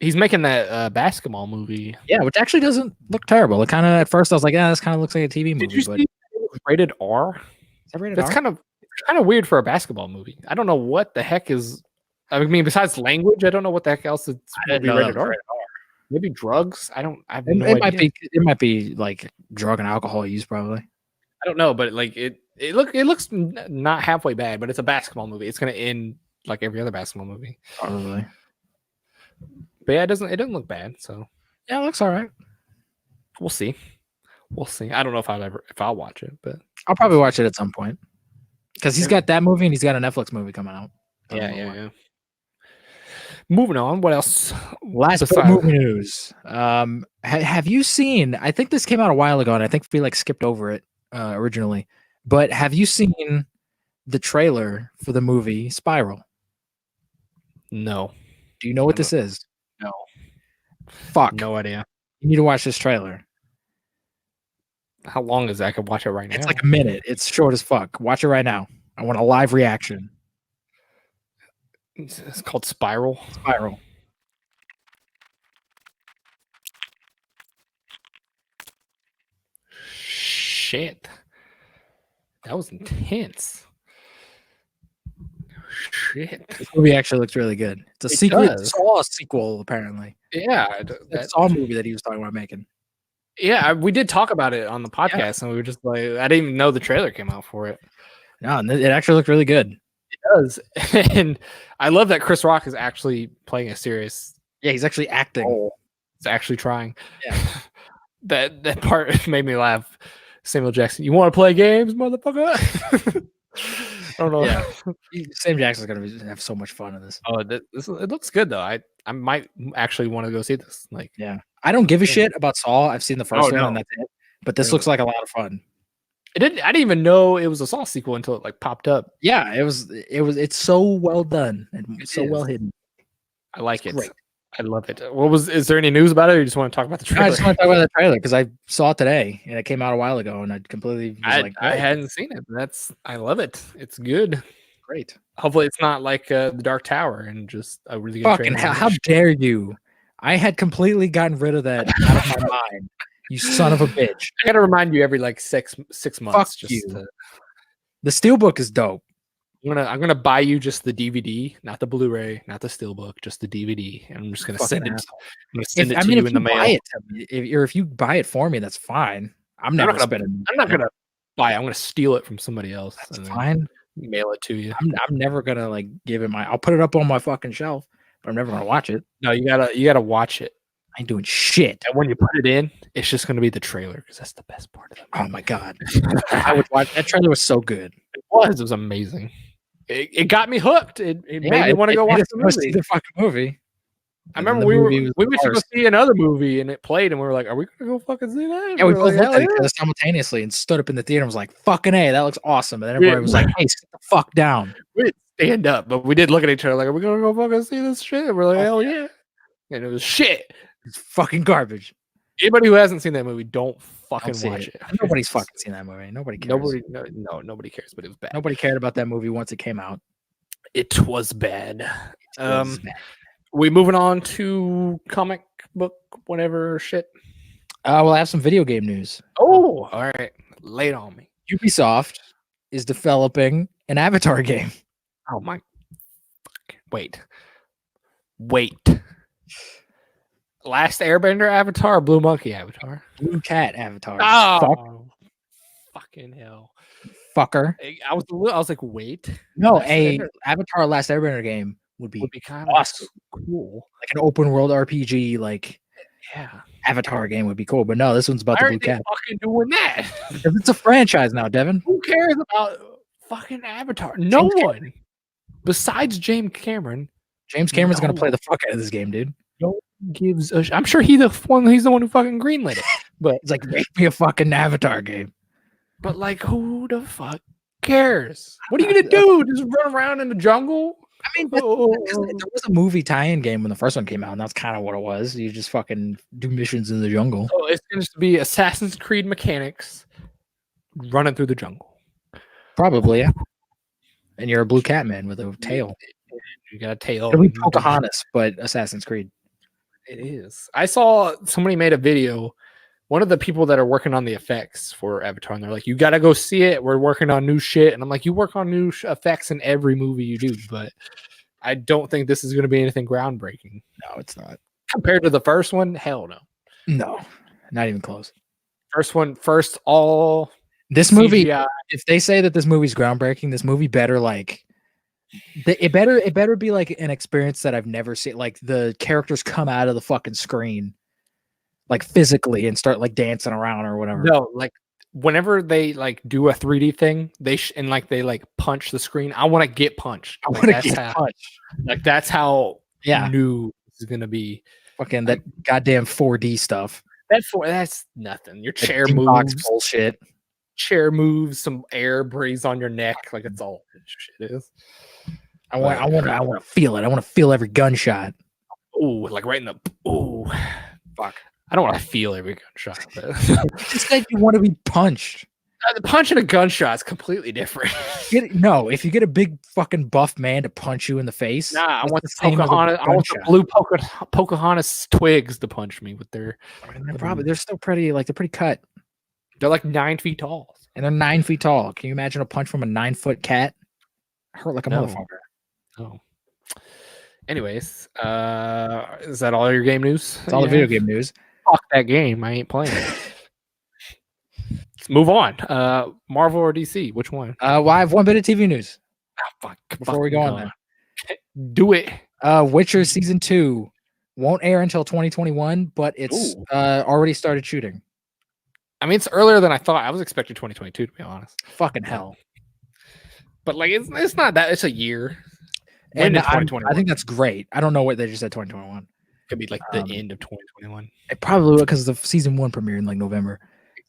he's making that basketball movie. Yeah, which actually doesn't look terrible. It kind of at first I was like, this kind of looks like a TV movie. Did you see it was rated R? Is that rated That's R? kind of weird for a basketball movie. I don't know what the heck is. I mean, besides language, I don't know what the heck else is rated R. Maybe drugs. I have no idea. It might be like drug and alcohol use, probably. I don't know, but like it looks not halfway bad, but it's a basketball movie. It's gonna end like every other basketball movie. Probably. But yeah, it doesn't look bad. So Yeah, it looks all right. we'll see. I don't know if I'll watch it, but I'll probably watch it at some point because he's got that movie and he's got a Netflix movie coming out. Yeah. Moving on. What else? Last bit of movie news. Have you seen? I think this came out a while ago, and I think we like skipped over it originally. But have you seen the trailer for the movie Spiral? No. Do you know what this is? No. Fuck. No idea. You need to watch this trailer. How long is that? I could watch it right now. It's like a minute. It's short as fuck. Watch it right now. I want a live reaction. It's called Spiral. Spiral. Shit. That was intense. Shit. This movie actually looks really good. It's a sequel. It's Saw a sequel, apparently. Yeah. That Saw movie that he was talking about making. Yeah, we did talk about it on the podcast, and we were just like, I didn't even know the trailer came out for it. No, and it actually looked really good. It does. And I love that Chris Rock is actually playing a serious. Yeah, he's actually acting. He's actually trying. Yeah. That part made me laugh. Samuel Jackson, you want to play games, motherfucker? I don't know. Yeah. Sam Jackson's gonna have so much fun in this. Oh, it looks good though. I might actually want to go see this. Like, yeah, I don't give a shit about Saw. I've seen the first one and that's it. But this looks like a lot of fun. I didn't even know it was a Saw sequel until it like popped up. Yeah, it's so well done and so well hidden. I like it. Great. I love it. Is there any news about it, or you just want to talk about the trailer? I just want to talk about the trailer because I saw it today and it came out a while ago and I completely was I hadn't seen it. I love it. It's good. Great. Hopefully it's not like the Dark Tower and just a really good fucking trailer. How dare you? I had completely gotten rid of that out of my mind. You son of a bitch. I gotta remind you every like six months. Fuck just you. The Steelbook is dope. I'm gonna buy you just the DVD, not the Blu-ray, not the Steelbook, just the DVD, and I'm just gonna send it. I'm gonna send it to you in the mail. If you buy it for me, that's fine. I'm not gonna buy it. I'm gonna steal it from somebody else. That's fine. Mail it to you. I'm never gonna like give it I'll put it up on my fucking shelf, but I'm never gonna watch it. No, you gotta watch it. I ain't doing shit. And when you put it in, it's just gonna be the trailer because that's the best part of it. Oh my god, I would watch that trailer. Was so good. It was amazing. It got me hooked. It made me want to go watch the movie. The fucking movie. I remember we went to go see another movie and it played and we were like, are we gonna go fucking see that? Yeah, we both looked at each other simultaneously and stood up in the theater and was like, fucking A, that looks awesome. And then everybody was like, hey, sit the fuck down. We didn't stand up, but we did look at each other like, are we gonna go fucking see this shit? And we're like, hell yeah. And it was shit. It's fucking garbage. Anybody who hasn't seen that movie, don't fucking watch it. Nobody's fucking seen that movie. Nobody cares. Nobody cares, but it was bad. Nobody cared about that movie once it came out. It was bad. We moving on to comic book, whatever shit. We'll have some video game news. Oh, all right. Lay it on me. Ubisoft is developing an Avatar game. Oh my. Wait. Last Airbender Avatar, Blue Monkey Avatar, Blue Cat Avatar. Oh, fucking hell, fucker! I was like, wait, no, Avatar Last Airbender game would be kind of awesome, cool, like an open world RPG, like Avatar game would be cool. But no, this one's about the Blue Cat. Fucking doing that? It's a franchise now, Devin. Who cares about fucking Avatar? No one besides James Cameron. James Cameron's gonna play the fuck out of this game, dude. I'm sure he's the one who fucking greenlit it. But it's like, make me a fucking Avatar game. But like, who the fuck cares? What are you gonna do? Just run around in the jungle? I mean, there was a movie tie-in game when the first one came out, and that's kind of what it was. You just fucking do missions in the jungle. So it's going to be Assassin's Creed mechanics running through the jungle. Probably, yeah. And you're a blue cat man with a tail. You got a tail. It'll be Pocahontas, but Assassin's Creed. It is. I saw somebody made a video. One of the people that are working on the effects for Avatar, and they're like, you got to go see it. We're working on new shit. And I'm like, you work on new effects in every movie you do, but I don't think this is going to be anything groundbreaking. No, it's not. Compared to the first one, hell no. No, not even close. All this movie, if they say that this movie's groundbreaking, this movie better like It better be like an experience that I've never seen. Like the characters come out of the fucking screen, like physically, and start like dancing around or whatever. No, like whenever they like do a 3D thing, and like they like punch the screen. I want to get punched. I Like, want to get punched. Like that's how Yeah. new this is gonna be. Fucking that goddamn 4D stuff. That's nothing. Your chair D-box moves. bullshit. Chair moves. Some air breathes on your neck. Like it's all shit is. I want to feel it. I want to feel every gunshot. Ooh, like right in the. Ooh, fuck. I don't want to feel every gunshot. But You just said you want to be punched. the punch and a gunshot is completely different. No, if you get a big fucking buff man to punch you in the face, Nah, I want the same as a Pocahontas. I want the gunshot. blue Pocahontas twigs to punch me with their. I mean, they're still pretty, like they're pretty cut, They're like 9 feet tall. and they're 9 feet tall. Can you imagine a punch from a 9-foot cat? Hurt like a No. motherfucker. Oh. Anyways, is that all your game news? It's all the video game news. Fuck that game. I ain't playing it. Let's move on. Marvel or DC? Which one? Well, I have one bit of TV news Fuck. before we go on there. Do it. Witcher season 2 won't air until 2021, but it's Ooh. already started shooting. I mean, it's earlier than I thought. I was expecting 2022, to be honest. Fucking hell. But like, it's not that. It's a year. And When 2021? I think that's great. I don't know what they just said 2021. Could be like the end of 2021. It probably will, because the season 1 premiere in like November.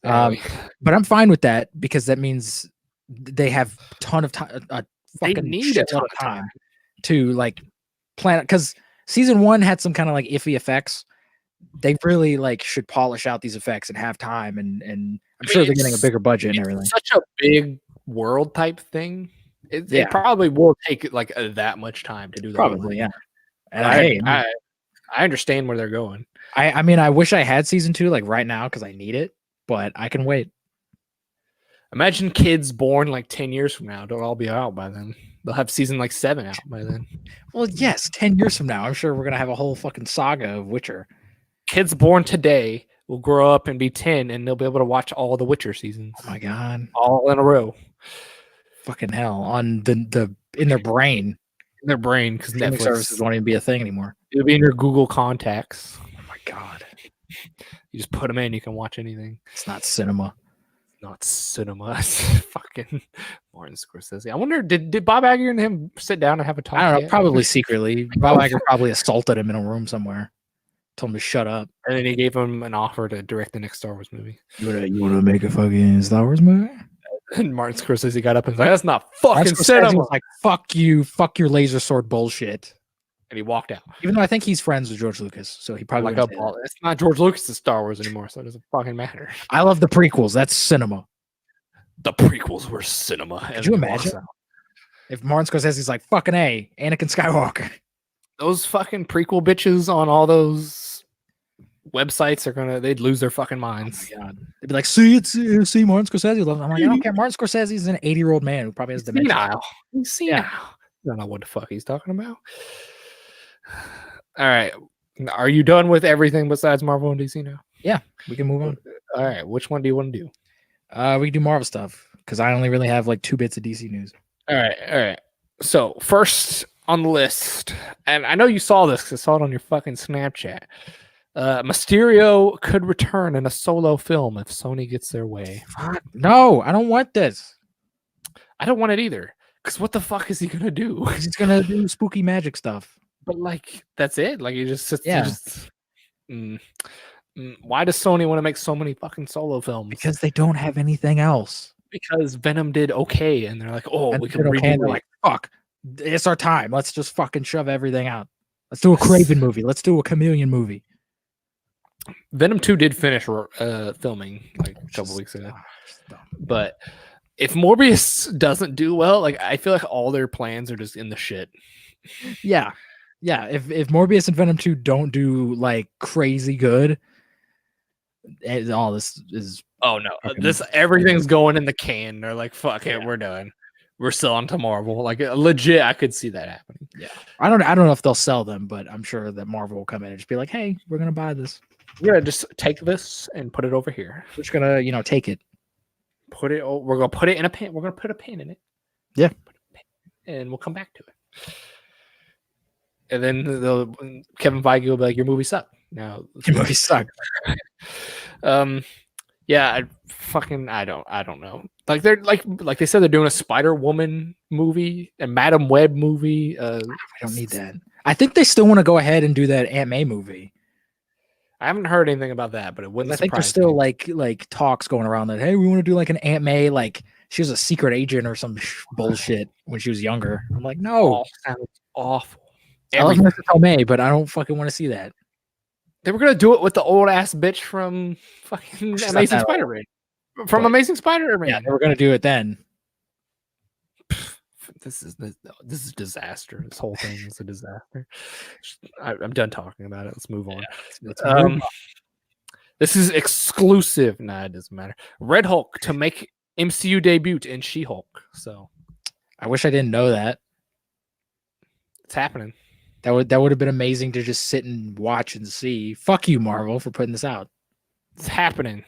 Exactly. But I'm fine with that because that means they have a ton of time. They Fucking need a ton shitload of time to like plan it, because season 1 had some kind of like iffy effects. They really like should polish out these effects and have time, and I'm sure they're getting a bigger budget and everything. Such a big world type thing. It Yeah. probably will take like that much time to do that. Probably, yeah. And I understand where they're going. I mean, I wish I had season 2 like right now because I need it, but I can wait. Imagine kids born like 10 years from now. They'll all be out by then. They'll have season like 7 out by then. Well, yes, 10 years from now, I'm sure we're gonna have a whole fucking saga of Witcher. Kids born today will grow up and be 10, and they'll be able to watch all the Witcher seasons Oh my god, all in a row fucking hell! On the in their brain, in their brain, because streaming services won't even be a thing anymore. It'll be in your Google contacts. Oh my god, You just put them in, you can watch anything. it's not cinema. Not cinema. It's fucking Martin Scorsese. I wonder, did Bob Iger and him sit down and have a talk? I don't know, yet? probably secretly. Bob Iger probably assaulted him in a room somewhere. Told him to shut up. And then he gave him an offer to direct the next Star Wars movie. You wanna make a fucking Star Wars movie? And Martin Scorsese got up and was like, "That's not fucking Martin Scorsese cinema." was like, "Fuck you, fuck your laser sword bullshit." And he walked out. Even though I think he's friends with George Lucas, so he probably Like wouldn't say that. it's not George Lucas's Star Wars anymore, so it doesn't fucking matter. I love the prequels. That's cinema. The prequels were cinema. Could you imagine if Martin Scorsese's like, "Fucking A, Anakin Skywalker"? Those fucking prequel bitches on all those websites they'd lose their fucking minds. Oh my god, they'd be like, "See, see, Martin Scorsese." I'm like, I don't care. Martin Scorsese is an 80-year-old man who probably has dementia. Senile. He's senile. I don't know what the fuck he's talking about. All right. Are you done with everything besides Marvel and DC now? Yeah, we can move on. All right. Which one do you want to do? We can do Marvel stuff because I only really have like 2 bits of DC news. All right. So first on the list, and I know you saw this because I saw it on your fucking Snapchat. Mysterio could return in a solo film if Sony gets their way. No, I don't want this. I don't want it either. Because what the fuck is he gonna do? He's gonna do spooky magic stuff. But like, that's it. Like, he just sits. Yeah. Why does Sony want to make so many fucking solo films? Because they don't have anything else. Because Venom did okay, and they're like, oh, And we can they're okay, and redo they're it. like, fuck, it's our time. Let's just fucking shove everything out. Let's do a Craven movie. Let's do a Chameleon movie. Venom 2 did finish filming like a couple weeks ago. But if Morbius doesn't do well, like I feel like all their plans are just in the shit. Yeah. If Morbius and Venom 2 don't do like crazy good, all this is. Oh no, everything's going in the can. They're like, fuck it, we're done. We're selling to Marvel. Like legit, I could see that happening. Yeah, I don't know if they'll sell them, but I'm sure that Marvel will come in and just be like, hey, we're gonna buy this. We're gonna just take this and put it over here. We're just gonna, take it. We're gonna put it in a pin. We're gonna put a pin in it. Yeah. And we'll come back to it. And then Kevin Feige will be like, "Your movie sucked." Now, Your movie sucked. Yeah, I don't know. Like they're like they said they're doing a Spider-Woman movie, a Madam Web movie. I don't need that. I think they still want to go ahead and do that Aunt May movie. I haven't heard anything about that, but it wouldn't. I think there's still like talks going around that hey, we want to do like an Aunt May, like she was a secret agent or some bullshit when she was younger. I'm like, no, sounds awful. I love Marissa May, but I don't fucking want to see that. They were gonna do it with the old ass bitch from fucking Amazing Spider-Man. Amazing Spider-Man. Yeah, they were gonna do it then. This is disaster. This whole thing is a disaster. I'm done talking about it. Let's move on. Let's move on. This is exclusive. Nah, it doesn't matter. Red Hulk to make MCU debut in She-Hulk. So I wish I didn't know that. It's happening. That would have been amazing to just sit and watch and see. Fuck you, Marvel, for putting this out. It's happening.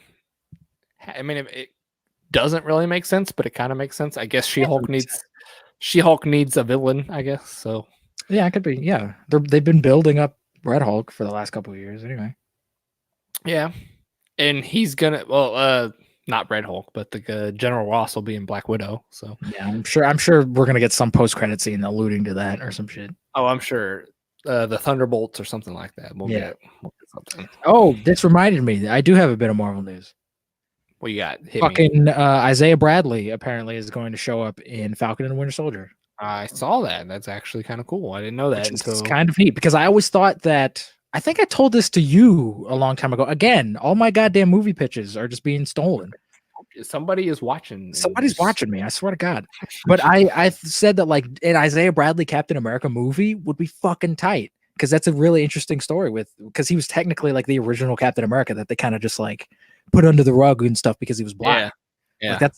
I mean, it doesn't really make sense, but it kind of makes sense. I guess She-Hulk needs a villain, I guess. So yeah, it could be. Yeah, they've been building up Red Hulk for the last couple of years, anyway. Yeah, and he's gonna not Red Hulk, but the General Ross will be in Black Widow. So yeah, I'm sure we're gonna get some post-credit scene alluding to that or some shit. Oh, I'm sure the Thunderbolts or something like that. We'll get something. Oh, this reminded me. I do have a bit of Marvel news. What you got? Fucking Isaiah Bradley apparently is going to show up in Falcon and the Winter Soldier. I saw that. That's actually kind of cool. I didn't know that It's kind of neat because I always thought that. I think I told this to you a long time ago. Again, all my goddamn movie pitches are just being stolen. Somebody is watching. Somebody's watching me. I swear to God. But I said that like an Isaiah Bradley Captain America movie would be fucking tight because that's a really interesting story because he was technically like the original Captain America that they kind of just like put under the rug and stuff because he was black. Yeah. Like,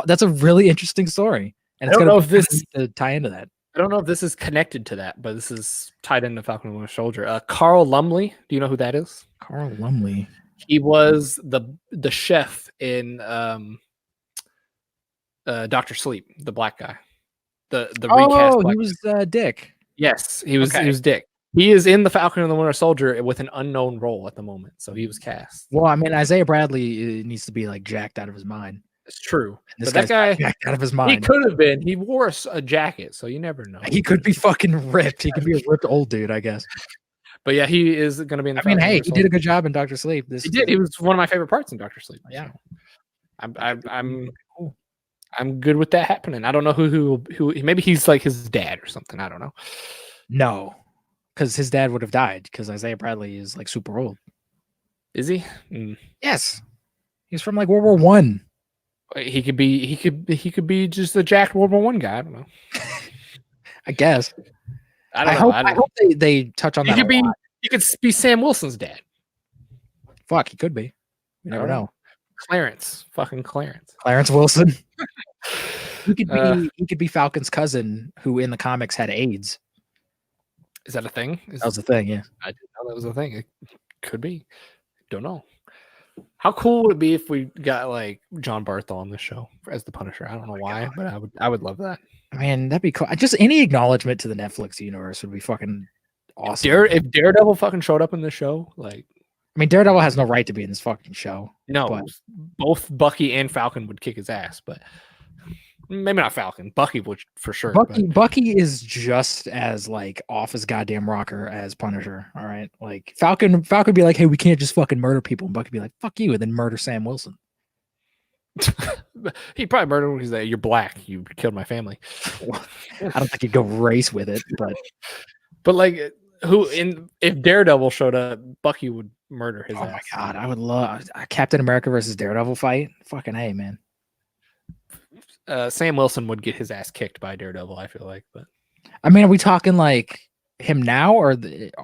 that's a really interesting story, and I don't know if this to tie into that. I don't know if this is connected to that, but this is tied into Falcon and Winter Soldier. Carl Lumley. Do you know who that is? Carl Lumley. He was the chef in Dr. Sleep, the black guy. The recast. He was Dick. Yes, he was Dick. He is in the Falcon and the Winter Soldier with an unknown role at the moment, so he was cast. Well, I mean, Isaiah Bradley needs to be like jacked out of his mind. It's true. But that guy jacked out of his mind. He could have been. He wore a jacket, so you never know. He could be fucking ripped. He could be a ripped old dude, I guess. But yeah, he is going to be in the Falcon. He did a good job in Dr. Sleep. He did. He was one of my favorite parts in Dr. Sleep. Yeah. I'm good with that happening. I don't know who maybe he's like his dad or something. I don't know. No. Because his dad would have died because Isaiah Bradley is like super old. Is he? Yes. He's from like World War One. He could be just a jacked World War One guy. I don't know. I guess. I hope they touch on that. He could be Sam Wilson's dad. Fuck, he could be. You never know. Clarence Wilson. He could be Falcon's cousin who in the comics had AIDS. Is that a thing? That was a thing, yeah. I didn't know that was a thing. It could be. Don't know. How cool would it be if we got like John Bartha on the show as the Punisher? I don't know why, but I would love that. Man, that'd be cool. Just any acknowledgement to the Netflix universe would be fucking awesome. If Daredevil fucking showed up in the show, like, I mean, Daredevil has no right to be in this fucking show. No, but both Bucky and Falcon would kick his ass, but maybe not Falcon. Bucky would for sure. Bucky is just as like off his goddamn rocker as Punisher. All right, like Falcon would be like, "Hey, we can't just fucking murder people," and Bucky would be like, "Fuck you," and then murder Sam Wilson. He'd probably murder him because you're black. You killed my family. I don't think he'd go race with it, but like, if Daredevil showed up, Bucky would murder his ass. Oh my god, I would love a Captain America versus Daredevil fight. Fucking hey, man. Sam Wilson would get his ass kicked by Daredevil, I feel like. But I mean, are we talking like him now or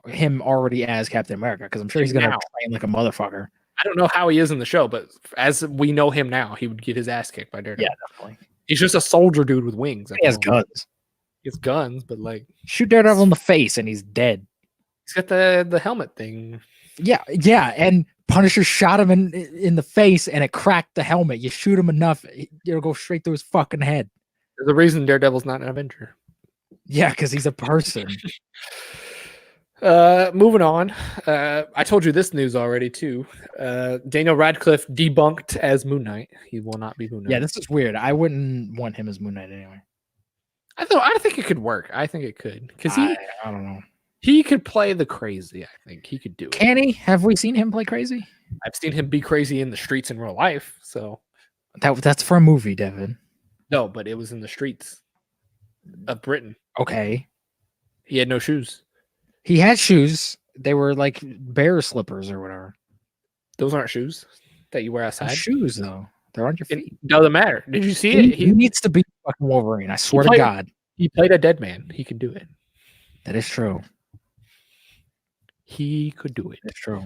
him already as Captain America? Because I'm sure he's gonna train like a motherfucker. I don't know how he is in the show, but as we know him now, he would get his ass kicked by Daredevil. Yeah, definitely. He's just a soldier dude with wings. He has guns. He has guns, but like shoot Daredevil in the face and he's dead. He's got the helmet thing. Yeah, and Punisher shot him in the face and it cracked the helmet. You shoot him enough, it'll go straight through his fucking head. There's a reason Daredevil's not an Avenger. Yeah, because he's a person. Moving on. I told you this news already too. Daniel Radcliffe debunked as Moon Knight. He will not be Moon Knight. Yeah, this is weird. I wouldn't want him as Moon Knight anyway. I think it could work. I think it could because I don't know. he could play the crazy. I think he could do it. Can he? Have we seen him play crazy? I've seen him be crazy in the streets in real life. So That's for a movie, Devin. no, but it was in the streets of Britain. Okay. He had no shoes. He had shoes. They were like bear slippers or whatever. Those aren't shoes that you wear They're outside. shoes though. They're on your feet. It doesn't matter. Did you see it? He needs to be fucking Wolverine. I swear to played- God. He played a dead man. He could do it. That is true. He could do it. That's true.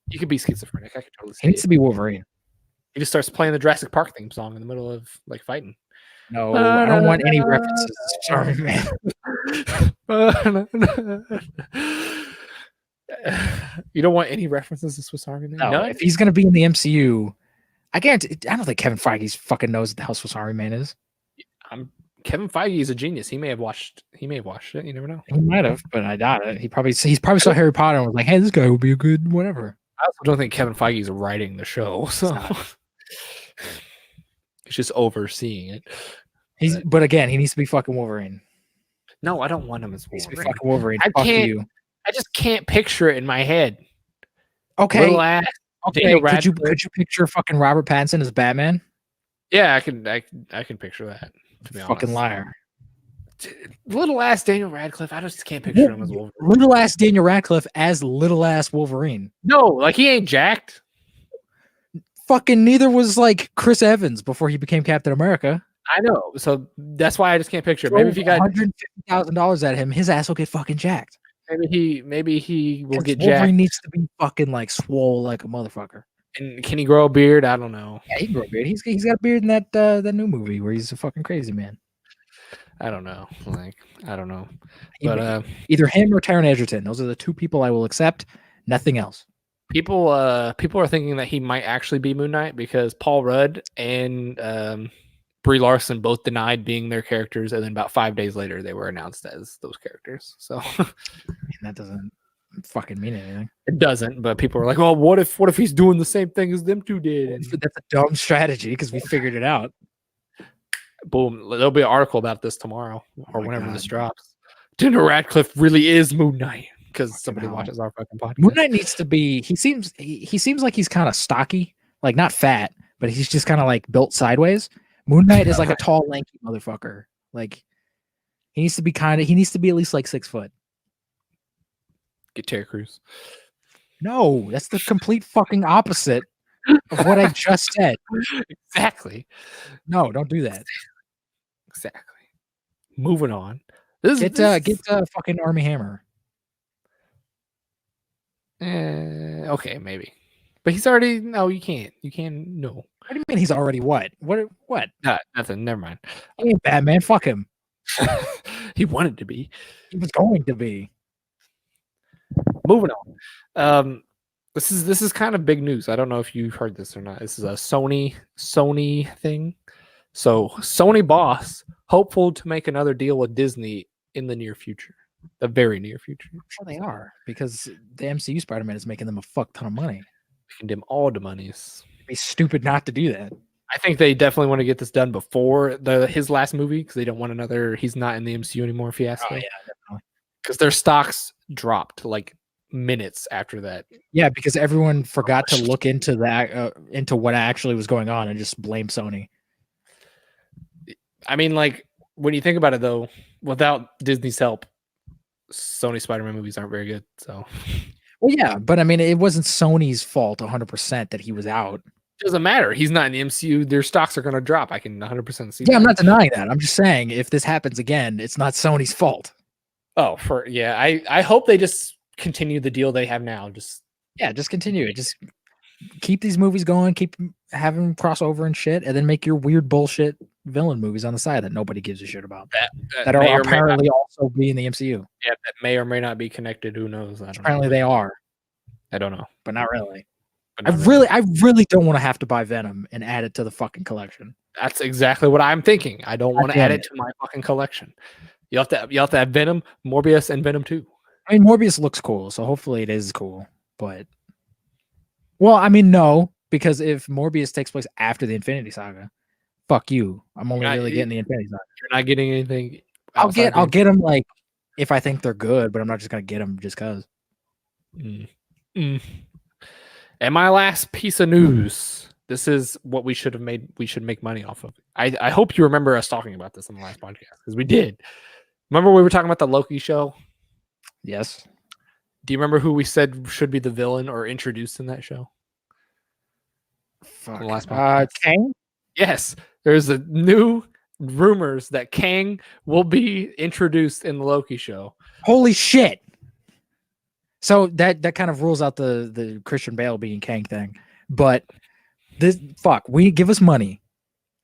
He could be schizophrenic. I could totally see He needs it. to be Wolverine. He just starts playing the Jurassic Park theme song in the middle of like fighting. No, I don't want any references to Sorry Man. You don't want any references to Swiss Army Man? No, None? if he's gonna be in the MCU, I guarantee. I don't think Kevin Feige fucking knows what the hell Swiss Army Man is. Kevin Feige is a genius. He may have watched it. You never know. He might have, but I doubt it. He's probably saw Harry Potter and was like, "Hey, this guy would be a good whatever." I also don't think Kevin Feige is writing the show, so he's just overseeing it. But again, he needs to be fucking Wolverine. No, I don't want him as He needs to be Wolverine. fucking Wolverine. I Fuck can't- you. I just can't picture it in my head. Okay. Little ass Okay. Daniel Could you Radcliffe. picture fucking Robert Pattinson as Batman? Yeah, I can picture that. To be Fucking honest. liar. Little ass Daniel Radcliffe. I just can't picture him as Wolverine. Little ass Daniel Radcliffe as little ass Wolverine. No, like he ain't jacked. Fucking neither was like Chris Evans before he became Captain America. I know. So that's why I just can't picture it. Maybe if you got $150,000 at him, his ass will get fucking jacked. maybe he will 'Cause get Wolverine jacked. needs to be fucking like swole like a motherfucker. And can he grow a beard? I don't know. Yeah, he can grow a beard. He's got a beard in that new movie where he's a fucking crazy man. I don't know. Like I don't know. Either, But either him or Taron Egerton. Those are the two people I will accept. Nothing else. people are thinking that he might actually be Moon Knight because Paul Rudd and Brie Larson both denied being their characters, and then about 5 days later they were announced as those characters. So And that doesn't fucking mean anything. it doesn't. But people are like, "Oh, what if he's doing the same thing as them two did?" And That's a dumb strategy because we figured it out. boom, there'll be an article about this tomorrow or my whenever God. this drops. Daniel Radcliffe really is Moon Knight because somebody hell. watches our fucking podcast. Moon Knight needs to be. He seems like he's kind of stocky, like not fat, but he's just kind of like built sideways. Moon Knight is like a tall, lanky motherfucker. Like he needs to be He needs to be at least like 6 foot. Get Terry Crews. No, that's the complete fucking opposite of what I just said. Exactly. No, don't do that. Exactly. Moving on. This Get fucking Army Hammer. okay, maybe. But he's already no, you can't. You can't no. What do you mean he's already what? What? Nothing. Never mind. He ain't Batman. Fuck him. He wanted to be. He was going to be. Moving on. This is kind of big news. I don't know if you've heard this or not. This is a Sony thing. So Sony boss hopeful to make another deal with Disney in the near future, the very near future. I'm sure they are because the MCU Spider-Man is making them a fuck ton of money. Condemn all the monies. It'd be stupid not to do that. I think they definitely want to get this done before his last movie because they don't want another. He's not in the MCU anymore. Fiasco. Oh yeah, definitely. Because their stocks dropped like minutes after that. Yeah, because everyone forgot to look into that into what actually was going on and just blame Sony. I mean, like when you think about it, though, without Disney's help, Sony Spider-Man movies aren't very good. So, Well, yeah, but I mean, it wasn't Sony's fault 100% that he was out. it doesn't matter. He's not in the MCU. Their stocks are going to drop. I can 100% see. Yeah, that. I'm not denying that. I'm just saying if this happens again, it's not Sony's fault. Oh, I hope they just continue the deal they have now. Just continue it. Just keep these movies going, keep having crossover and shit, and then make your weird bullshit villain movies on the side that nobody gives a shit about. That may are or may not- apparently also be in the MCU. yeah, that may or may not be connected. Who knows? I don't Apparently know. they are, I don't know. but not really. But I not really. really don't want to have to buy Venom and add it to the fucking collection. That's exactly what I'm thinking. I don't want to damn add it. it to my fucking collection. You have to have Venom, Morbius, and Venom 2. I mean, Morbius looks cool, so hopefully it is cool. But, well, I mean, no, because if Morbius takes place after the Infinity Saga, fuck you. I'm only really getting the Infinity Saga. You're not getting anything. I'll get them like if I think they're good, but I'm not just gonna get them just cause. And my last piece of news. This is what we should make money off of. I hope you remember us talking about this on the last podcast because we did. Remember we were talking about the Loki show? Yes. Do you remember who we said should be the villain or introduced in that show? Fuck. On the last podcast. Kang? Yes. There's a new rumors that Kang will be introduced in the Loki show. Holy shit. So that kind of rules out the Christian Bale being Kang thing. But we give us money.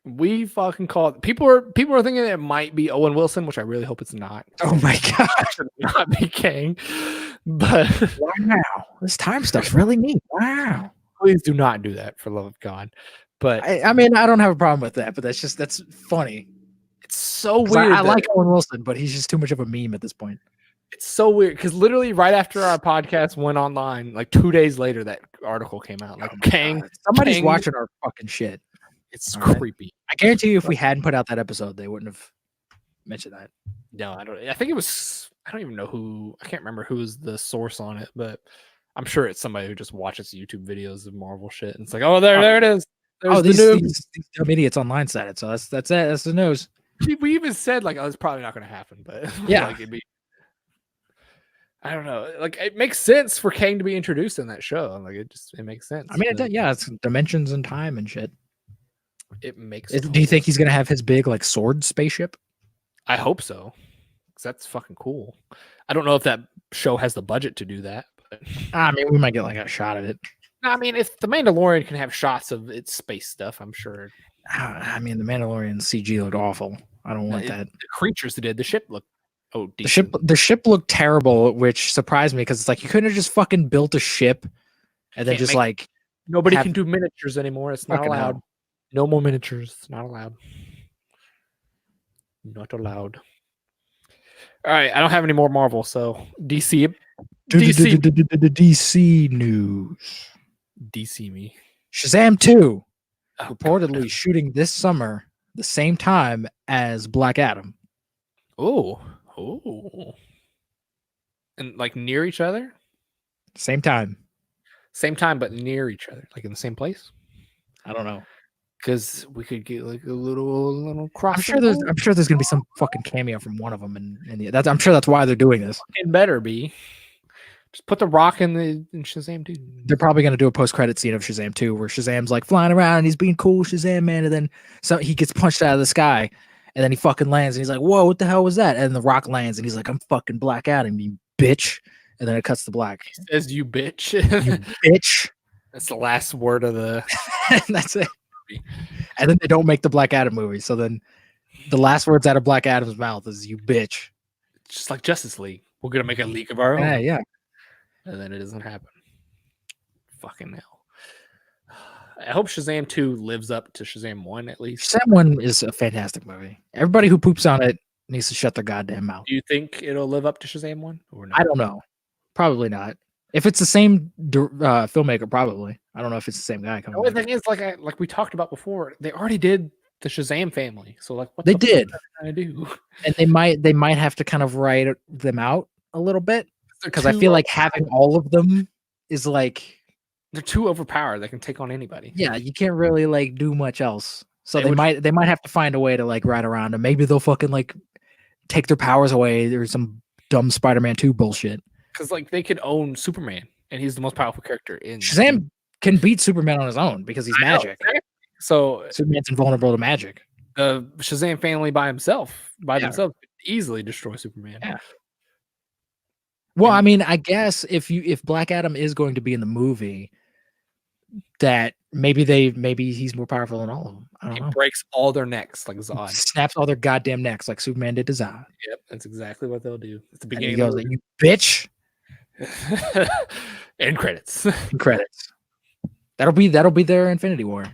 We fucking call it. People are thinking it might be Owen Wilson, which I really hope it's not. Oh my god. It should not be Kang. But wow. This time stuff's really neat. Wow. Please do not do that for love of God. But I mean, I don't have a problem with that, but that's funny. It's so weird. I like Owen Wilson, but he's just too much of a meme at this point. It's so weird because literally right after our podcast went online, like 2 days later, that article came out. Like Kang, somebody's watching our fucking shit. It's creepy. I guarantee you, if we hadn't put out that episode, they wouldn't have mentioned that. No, I don't. I think it was. I don't even know who. I can't remember who was the source on it, but I'm sure it's somebody who just watches YouTube videos of Marvel shit. And it's like, oh, there it is. There's these dumb idiots online said it. So that's it. That's the news. We even said like, oh, it's probably not going to happen, but yeah, like it'd be. I don't know. Like it makes sense for Kang to be introduced in that show. Like it makes sense. I mean, it's dimensions and time and shit. It makes. Do you think he's gonna have his big like sword spaceship? I hope so, because that's fucking cool. I don't know if that show has the budget to do that. But I mean, we might get like a shot at it. I mean, if the Mandalorian can have shots of its space stuff, I'm sure. I mean, the Mandalorian CG looked awful. I don't want that. The creatures that did the ship looked. Oh, decent. The ship looked terrible, which surprised me because it's like you couldn't have just fucking built a ship and then just like nobody can do miniatures anymore. It's not allowed. Hell. No more miniatures. It's not allowed. Not allowed. All right, I don't have any more Marvel, so DC news. DC me. Shazam 2 reportedly shooting this summer the same time as Black Adam. Oh. And like near each other? Same time, but near each other, like in the same place? I don't know. Because we could get like a little cross. I'm sure there's gonna be some fucking cameo from one of them, I'm sure that's why they're doing this. It better be. Just put the Rock in Shazam 2. They're probably gonna do a post-credit scene of Shazam 2 where Shazam's like flying around and he's being cool, Shazam man, and then he gets punched out of the sky, and then he fucking lands and he's like, "Whoa, what the hell was that?" And the Rock lands and he's like, "I'm fucking Black Adam, you bitch," and then it cuts to black. He says, "You bitch, you bitch." That's the last word of the. And that's it. And then they don't make the Black Adam movie. So then the last words out of Black Adam's mouth is "you bitch." It's just like Justice League. We're gonna make a league of our own. Yeah. And then it doesn't happen. Fucking hell. I hope Shazam 2 lives up to Shazam 1 at least. Shazam 1 is a fantastic movie. Everybody who poops on it needs to shut their goddamn mouth. Do you think it'll live up to Shazam 1 or not? I don't know. Probably not. If it's the same filmmaker, probably. I don't know if it's the same guy. The only thing is, like we talked about before, they already did the Shazam family. So what they did, trying to do? And they might have to kind of write them out a little bit because I feel like having all of them is like they're too overpowered. They can take on anybody. Yeah, you can't really like do much else. So they might have to find a way to like ride around, and maybe they'll fucking like take their powers away. There's some dumb Spider-Man 2 bullshit. Because like they could own Superman, and he's the most powerful character in Shazam. Can beat Superman on his own because he's magic. So Superman's invulnerable to magic. The Shazam family by themselves could easily destroy Superman. Yeah. Well, I mean, I guess if Black Adam is going to be in the movie, that maybe he's more powerful than all of them. I don't know. Breaks all their necks like Zod. Snaps all their goddamn necks like Superman did to Zod. Yep, that's exactly what they'll do. At the beginning of the movie. Like, you bitch. End credits. Credits. That'll be their Infinity War.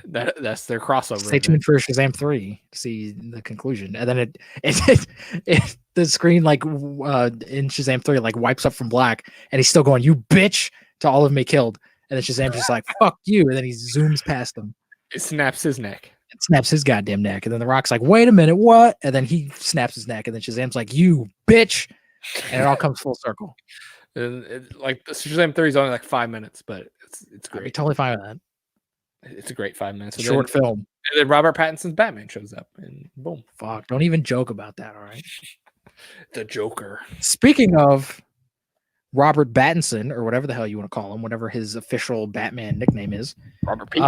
That's their crossover. Stay tuned for Shazam 3 to see the conclusion, and then the screen like in Shazam 3 like wipes up from black, and he's still going, "You bitch," to all of them he killed, and then Shazam's just like, "Fuck you," and then he zooms past them. It snaps his neck. It snaps his goddamn neck, and then the Rock's like, "Wait a minute, what?" And then he snaps his neck, and then Shazam's like, "You bitch," and it all comes full circle. And like the Shazam 3 is only like 5 minutes, but it's I'd be great. totally fine with that. It's a great 5 minutes. Short film. And then Robert Pattinson's Batman shows up, and boom, Fuck! Don't even joke about that. All right. the Joker. Speaking of Robert Pattinson, or whatever the hell you want to call him, whatever his official Batman nickname is. Robert P.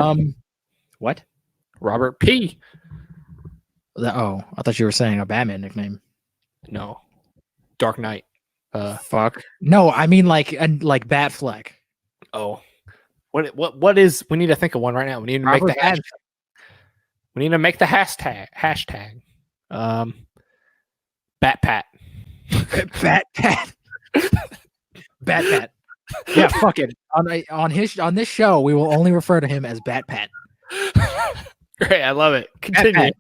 What? Robert P. Oh, I thought you were saying a Batman nickname. No, Dark Knight. Fuck. No, I mean like Batfleck. Oh, what is? We need to think of one right now. We need to Robert make the hashtag. We need to make the hashtag. Bat Pat. Bat Pat. Bat Pat. Yeah, fuck it. On this show, we will only refer to him as Bat Pat. Great, I love it. Continue.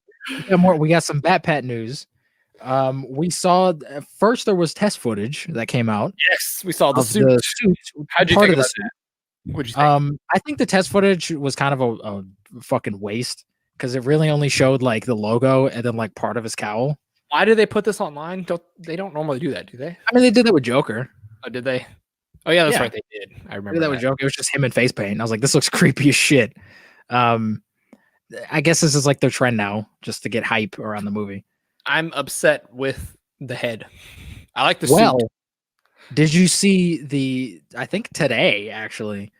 We got some Bat Pat news. We saw first there was test footage that came out. Yes, we saw the suit. How'd you think about that? What'd you think? I think the test footage was kind of a fucking waste because it really only showed like the logo and then like part of his cowl. Why did they put this online? They don't normally do that, do they? I mean, they did that with Joker. Oh, did they? Oh yeah, that's right. They did. I remember that with Joker. It was just him in face paint. And I was like, this looks creepy as shit. I guess this is like their trend now, just to get hype around the movie. I'm upset with the head. I like the suit. Did you see I think today, actually,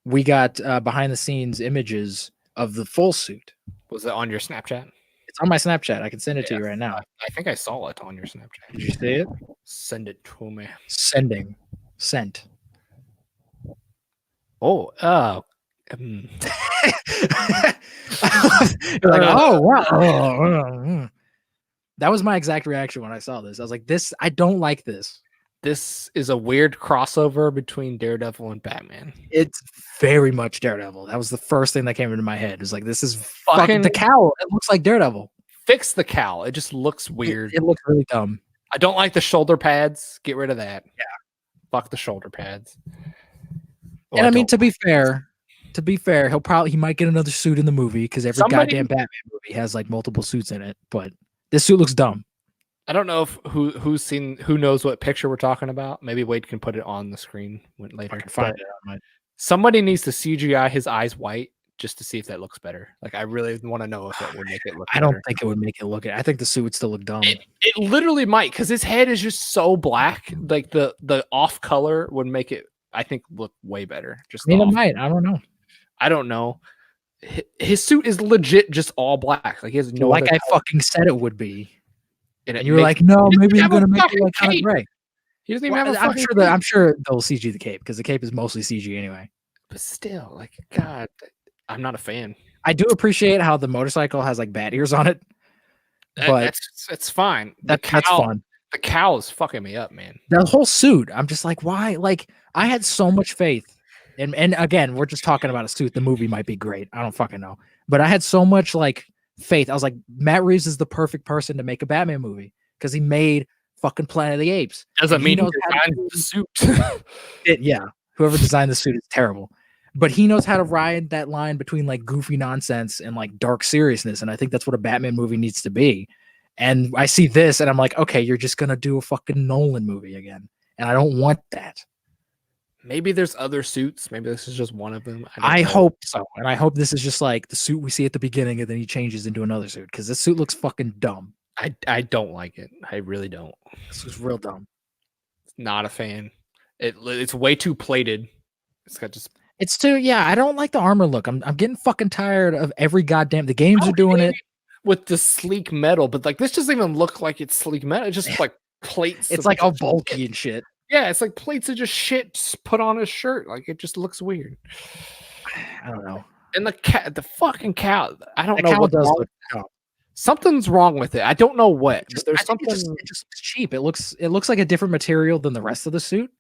we got behind the scenes images of the full suit. Was it on your Snapchat? It's on my Snapchat. I can send it to you right now. I think I saw it on your Snapchat. Did you see it? Send it to me. Sent. Oh, You're like, oh wow. That was my exact reaction when I saw this. I was like, I don't like this. This is a weird crossover between Daredevil and Batman. It's very much Daredevil. That was the first thing that came into my head. It was like, this is fucking the cowl. It looks like Daredevil. Fix the cowl. It just looks weird. It looks really dumb. I don't like the shoulder pads. Get rid of that. Yeah. Fuck the shoulder pads. And I mean, to be fair, he might get another suit in the movie because every goddamn Batman movie has like multiple suits in it. But this suit looks dumb. I don't know if who knows what picture we're talking about. Maybe Wade can put it on the screen later. I can find it. Somebody needs to CGI his eyes white just to see if that looks better. Like, I really want to know if that would make it look better. I don't think it would make it look. I think the suit would still look dumb. It literally might, because his head is just so black. Like the off color would make it, I think, look way better. Just it might. I don't know. I don't know. His suit is legit just all black. Like, he has no. Like I fucking said it would be. And you were like, no, maybe I'm gonna make it like kind of gray. He doesn't even have a fucking cape. I'm sure they'll CG the cape because the cape is mostly CG anyway. But still, like, God, I'm not a fan. I do appreciate how the motorcycle has like bat ears on it. But that's fine. That's fun. The cowl is fucking me up, man. The whole suit. I'm just like, why? Like, I had so much faith. And again, we're just talking about a suit. The movie might be great. I don't fucking know. But I had so much like faith. I was like, Matt Reeves is the perfect person to make a Batman movie because he made fucking Planet of the Apes. Doesn't mean he designed the suit. Yeah. Whoever designed the suit is terrible. But he knows how to ride that line between like goofy nonsense and like dark seriousness. And I think that's what a Batman movie needs to be. And I see this and I'm like, okay, you're just going to do a fucking Nolan movie again. And I don't want that. Maybe there's other suits. Maybe this is just one of them. I hope so. And I hope this is just like the suit we see at the beginning and then he changes into another suit because this suit looks fucking dumb. I don't like it. I really don't. This is real dumb. Not a fan. It's way too plated. It's too, yeah, I don't like the armor look. I'm getting fucking tired of every goddamn, the games are doing it with the sleek metal, but like this doesn't even look like it's sleek metal. It's just like plates. It's like all bulky and shit. Yeah, it's like plates of just shit put on his shirt. Like it just looks weird. I don't know. And the fucking cow. I don't know what what does look. Something's wrong with it. I don't know what. There's something. It just looks cheap. It looks like a different material than the rest of the suit,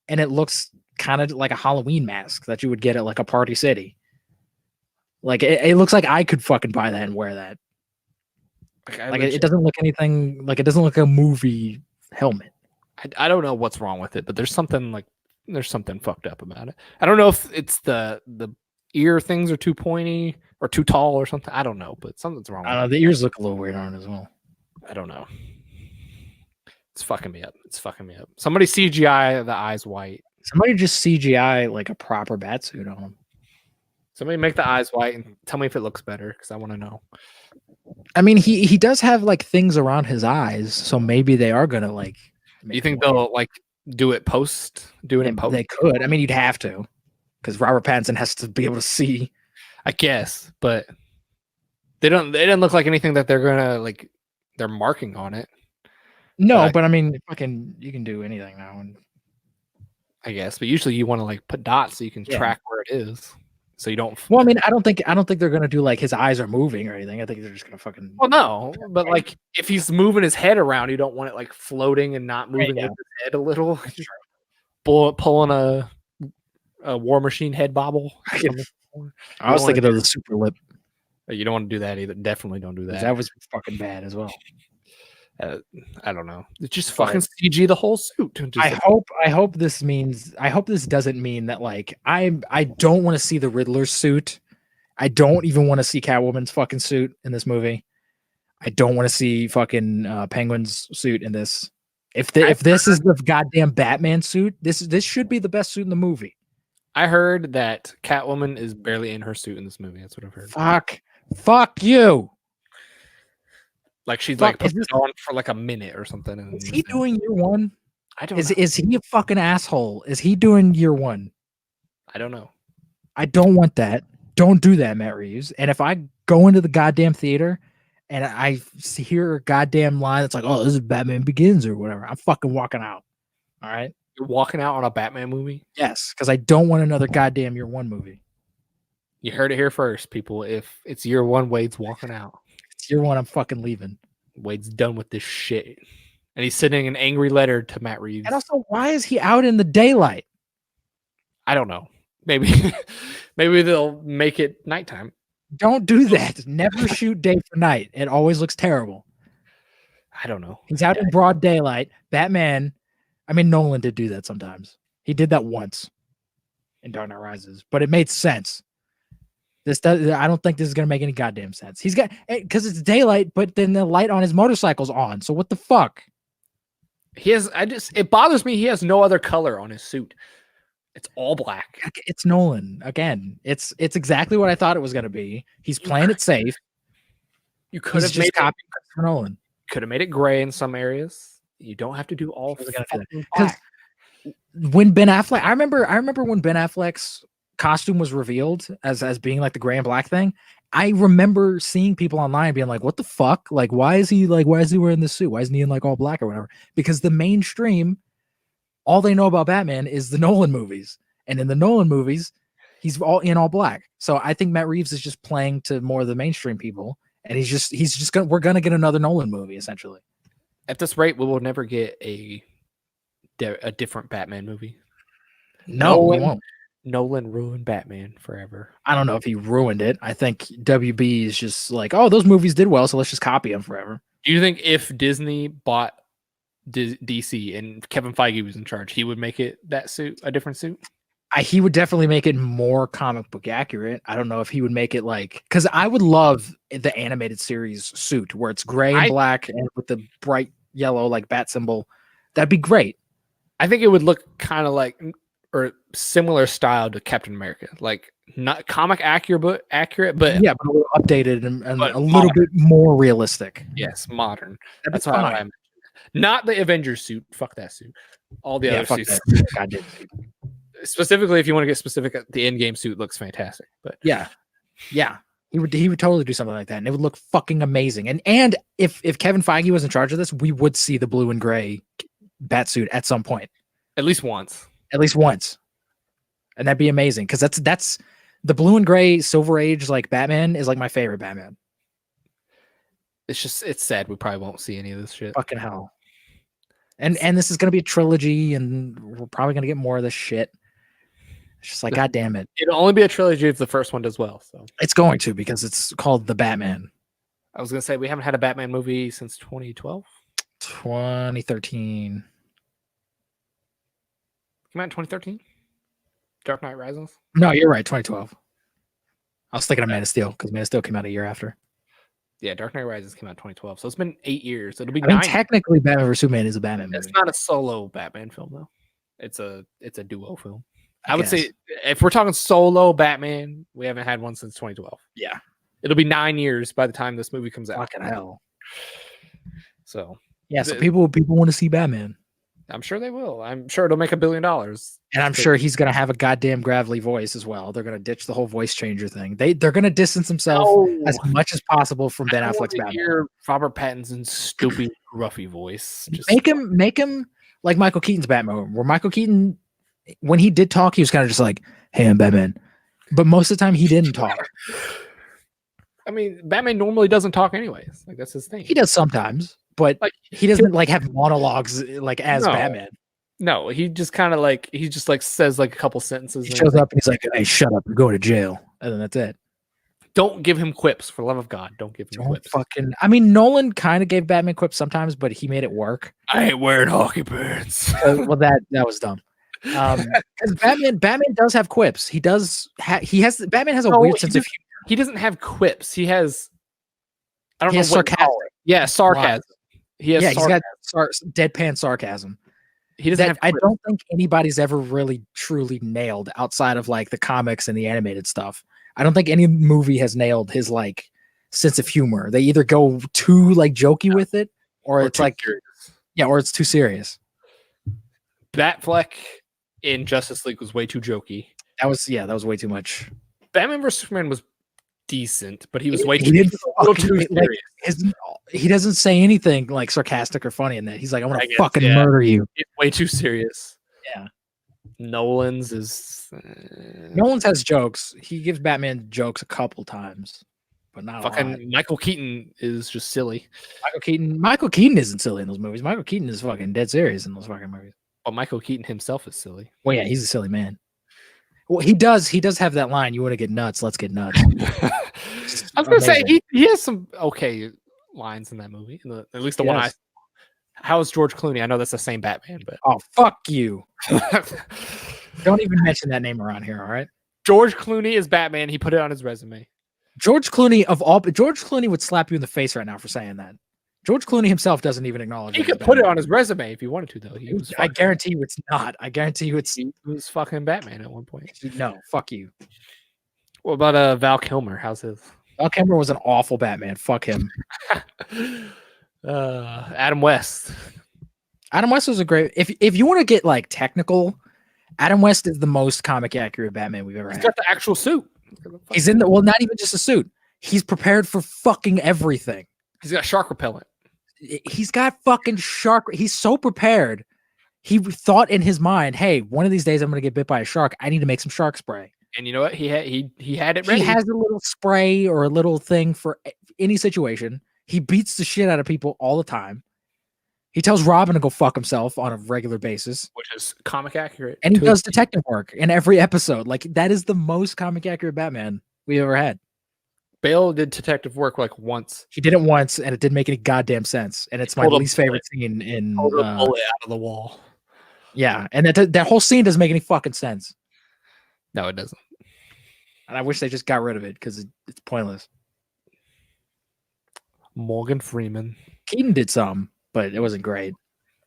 and it looks kind of like a Halloween mask that you would get at like a Party City. Like it looks like I could fucking buy that and wear that. Like it doesn't look anything like it doesn't look like a movie helmet. I don't know what's wrong with it, but there's something fucked up about it. I don't know if it's the ear things are too pointy or too tall or something. I don't know, but something's wrong. I don't know. The ears look a little weird on it as well. I don't know. It's fucking me up. Somebody CGI the eyes white. Somebody just CGI like a proper batsuit on him. Somebody make the eyes white and tell me if it looks better because I want to know. I mean, he does have like things around his eyes, so maybe they are gonna like. You think they'll like do it post? Do it in post? They could. I mean, you'd have to, because Robert Pattinson has to be able to see. I guess, but they don't. They didn't look like anything that they're gonna like. They're marking on it. No, but I mean, fucking, you can do anything now, and I guess. But usually, you want to like put dots so you can track where it is, so you don't. Well, I mean, I don't think they're gonna do like his eyes are moving or anything. I think they're just gonna fucking. Well, no, but like if he's moving his head around, you don't want it like floating and not moving with his head a little. Pulling a War Machine head bobble. I was thinking of the super lip. You don't want to do that either. Definitely don't do that. That was fucking bad as well. I don't know. It's just fucking CG the whole suit. I hope this doesn't mean that like I don't want to see the Riddler's suit. I don't even want to see Catwoman's fucking suit in this movie. I don't want to see fucking Penguin's suit in this. If this is the goddamn Batman suit, this should be the best suit in the movie. I heard that Catwoman is barely in her suit in this movie. That's what I've heard. Fuck you. Like she's like put it on for like a minute or something. And is he doing year one? I don't know. Is he a fucking asshole? Is he doing year one? I don't know. I don't want that. Don't do that, Matt Reeves. And if I go into the goddamn theater and I hear a goddamn line that's like, oh, this is Batman Begins or whatever, I'm fucking walking out. All right? You're walking out on a Batman movie? Yes, because I don't want another goddamn year one movie. You heard it here first, people. If it's year one, Wade's walking out. It's year one, I'm fucking leaving. Wade's done with this shit. And he's sending an angry letter to Matt Reeves. And also, why is he out in the daylight? I don't know. Maybe they'll make it nighttime. Don't do that. Never shoot day for night. It always looks terrible. I don't know. He's out in broad daylight. Batman, I mean, Nolan did do that sometimes. He did that once in Dark Knight Rises, but it made sense. I don't think this is gonna make any goddamn sense. He's got because it's daylight, but then the light on his motorcycle's on. So what the fuck? It bothers me. He has no other color on his suit. It's all black. It's Nolan again. It's exactly what I thought it was gonna be. He's playing it safe. You could have made copying Nolan. Could have made it gray in some areas. You don't have to do all fucking black. When Ben Affleck, I remember when Ben Affleck's costume was revealed as being like the gray and black thing. I remember seeing people online being like, what the fuck? Like, why is he wearing this suit? Why isn't he in like all black or whatever? Because the mainstream, all they know about Batman is the Nolan movies. And in the Nolan movies, he's all in all black. So I think Matt Reeves is just playing to more of the mainstream people. And we're gonna get another Nolan movie essentially. At this rate, we will never get a different Batman movie. No, we won't. Nolan ruined Batman forever. I don't know if he ruined it. I think WB is just like, oh, those movies did well, so let's just copy them forever. Do you think if Disney bought DC and Kevin Feige was in charge, he would make it that suit a different suit? He would definitely make it more comic book accurate. I don't know if he would make it like, because I would love the animated series suit where it's gray and black and with the bright yellow like bat symbol. That'd be great. I think it would look kind of like or similar style to Captain America, like not comic accurate, but yeah, but a little updated and a little bit more realistic. Yes, modern. That's why I'm not the Avengers suit. Fuck that suit. All the other suits. Specifically, if you want to get specific, the Endgame suit looks fantastic. But yeah, he would totally do something like that, and it would look fucking amazing. And if Kevin Feige was in charge of this, we would see the blue and gray bat suit at some point, at least once, and that'd be amazing because that's the blue and gray Silver Age like Batman is like my favorite Batman. It's sad we probably won't see any of this shit. Fucking hell. And this is gonna be a trilogy, and we're probably gonna get more of this shit. It's just like, God damn it. It'll only be a trilogy if the first one does well. So It's going to, because it's called The Batman. I was gonna say we haven't had a Batman movie since 2012. 2013. Came out in 2013. Dark Knight Rises. No, you're right. 2012. I was thinking of Man of Steel, because Man of Steel came out a year after. Yeah, Dark Knight Rises came out in 2012. So it's been 8 years. It'll be I mean, 9. technically, Batman vs Superman is a Batman movie. It's not a solo Batman film though. It's a duo film. I would guess. say if we're talking solo Batman, we haven't had one since 2012. Yeah. It'll be 9 years by the time this movie comes out. Fucking hell. So Yeah, so people want to see Batman. I'm sure they will. I'm sure it'll make $1 billion. And I'm sure he's gonna have a goddamn gravelly voice as well. They're gonna ditch the whole voice changer thing. They're gonna distance themselves as much as possible from Ben Affleck's Batman. Hear Robert Pattinson's stupid, gruffy voice. Just Make him like Michael Keaton's Batman, where Michael Keaton, when he did talk, he was kind of just like, "Hey, I'm Batman," but most of the time he didn't talk. I mean, Batman normally doesn't talk anyways. Like that's his thing. He does sometimes, but Like, he doesn't like have monologues like as No. Batman. No, he just kind of like says like a couple sentences. He and shows up and he's like, "Hey, shut up! You're going to jail," and then that's it. Don't give him quips, for the love of God. Don't give him Don't quips. fucking. I mean, Nolan kind of gave Batman quips sometimes, but he made it work. I ain't wearing hockey pants. Well, that was dumb. Because Batman does have quips. He does. Batman has a No, weird he sense of doesn't- humor. He doesn't have quips. He has. I don't He know has what you call sarcasm. it. Yeah, sarcasm. He has. Yeah, he's sarcasm. got deadpan sarcasm. He doesn't have. I quips. don't think anybody's ever really truly nailed outside of like the comics and the animated stuff. I don't think any movie has nailed his like sense of humor. They either go too like jokey with it, or it's too like serious. or it's too serious. Batfleck in Justice League was way too jokey. That was way too much. Batman vs Superman was decent, but he was way He too, didn't a little too fucking, serious. he doesn't say anything like sarcastic or funny in that. He's like, "I'm I gonna guess, fucking yeah. murder you." It's way too serious. Yeah. Nolan's is Nolan has jokes. He gives Batman jokes a couple times, but not a lot. fucking Michael Keaton is just silly. Michael Keaton isn't silly in those movies. Michael Keaton is fucking dead serious in those fucking movies. But Michael Keaton himself is silly. Well, yeah, he's a silly man. Well, he does have that line, "You want to get nuts? Let's get nuts." I was gonna say he has some okay lines in that movie. At least the one I. How is George Clooney? I know that's the same Batman, but Oh, fuck you! Don't even mention that name around here. All right, George Clooney is Batman. He put it on his resume. George Clooney would slap you in the face right now for saying that. George Clooney himself doesn't even acknowledge. He it could as put it Batman. on his resume if he wanted to, though. He was I guarantee you it's not. I guarantee you it's he was fucking Batman at one point. no. Fuck you. What about Val Kilmer? How's his? Val Kilmer was an awful Batman. Fuck him. Adam West. Adam West was a great. If you want to get like technical, Adam West is the most comic accurate Batman we've ever He's had. got the actual suit. He's in not even just a suit. He's prepared for fucking everything. He's got shark repellent. He's got fucking shark. He's so prepared. He thought in his mind, "Hey, one of these days I'm going to get bit by a shark. I need to make some shark spray." And you know what? He had it ready. He has a little spray or a little thing for any situation. He beats the shit out of people all the time. He tells Robin to go fuck himself on a regular basis. Which is comic accurate. And he does detective work in every episode. Like, that is the most comic accurate Batman we ever had. Bale did detective work like once. He did it once, and it didn't make any goddamn sense. And it's my pulled a least favorite scene in. Pulled a bullet out of the wall. Yeah, and that whole scene doesn't make any fucking sense. No, it doesn't. And I wish they just got rid of it because it's pointless. Morgan Freeman. Keaton did some, but it wasn't great.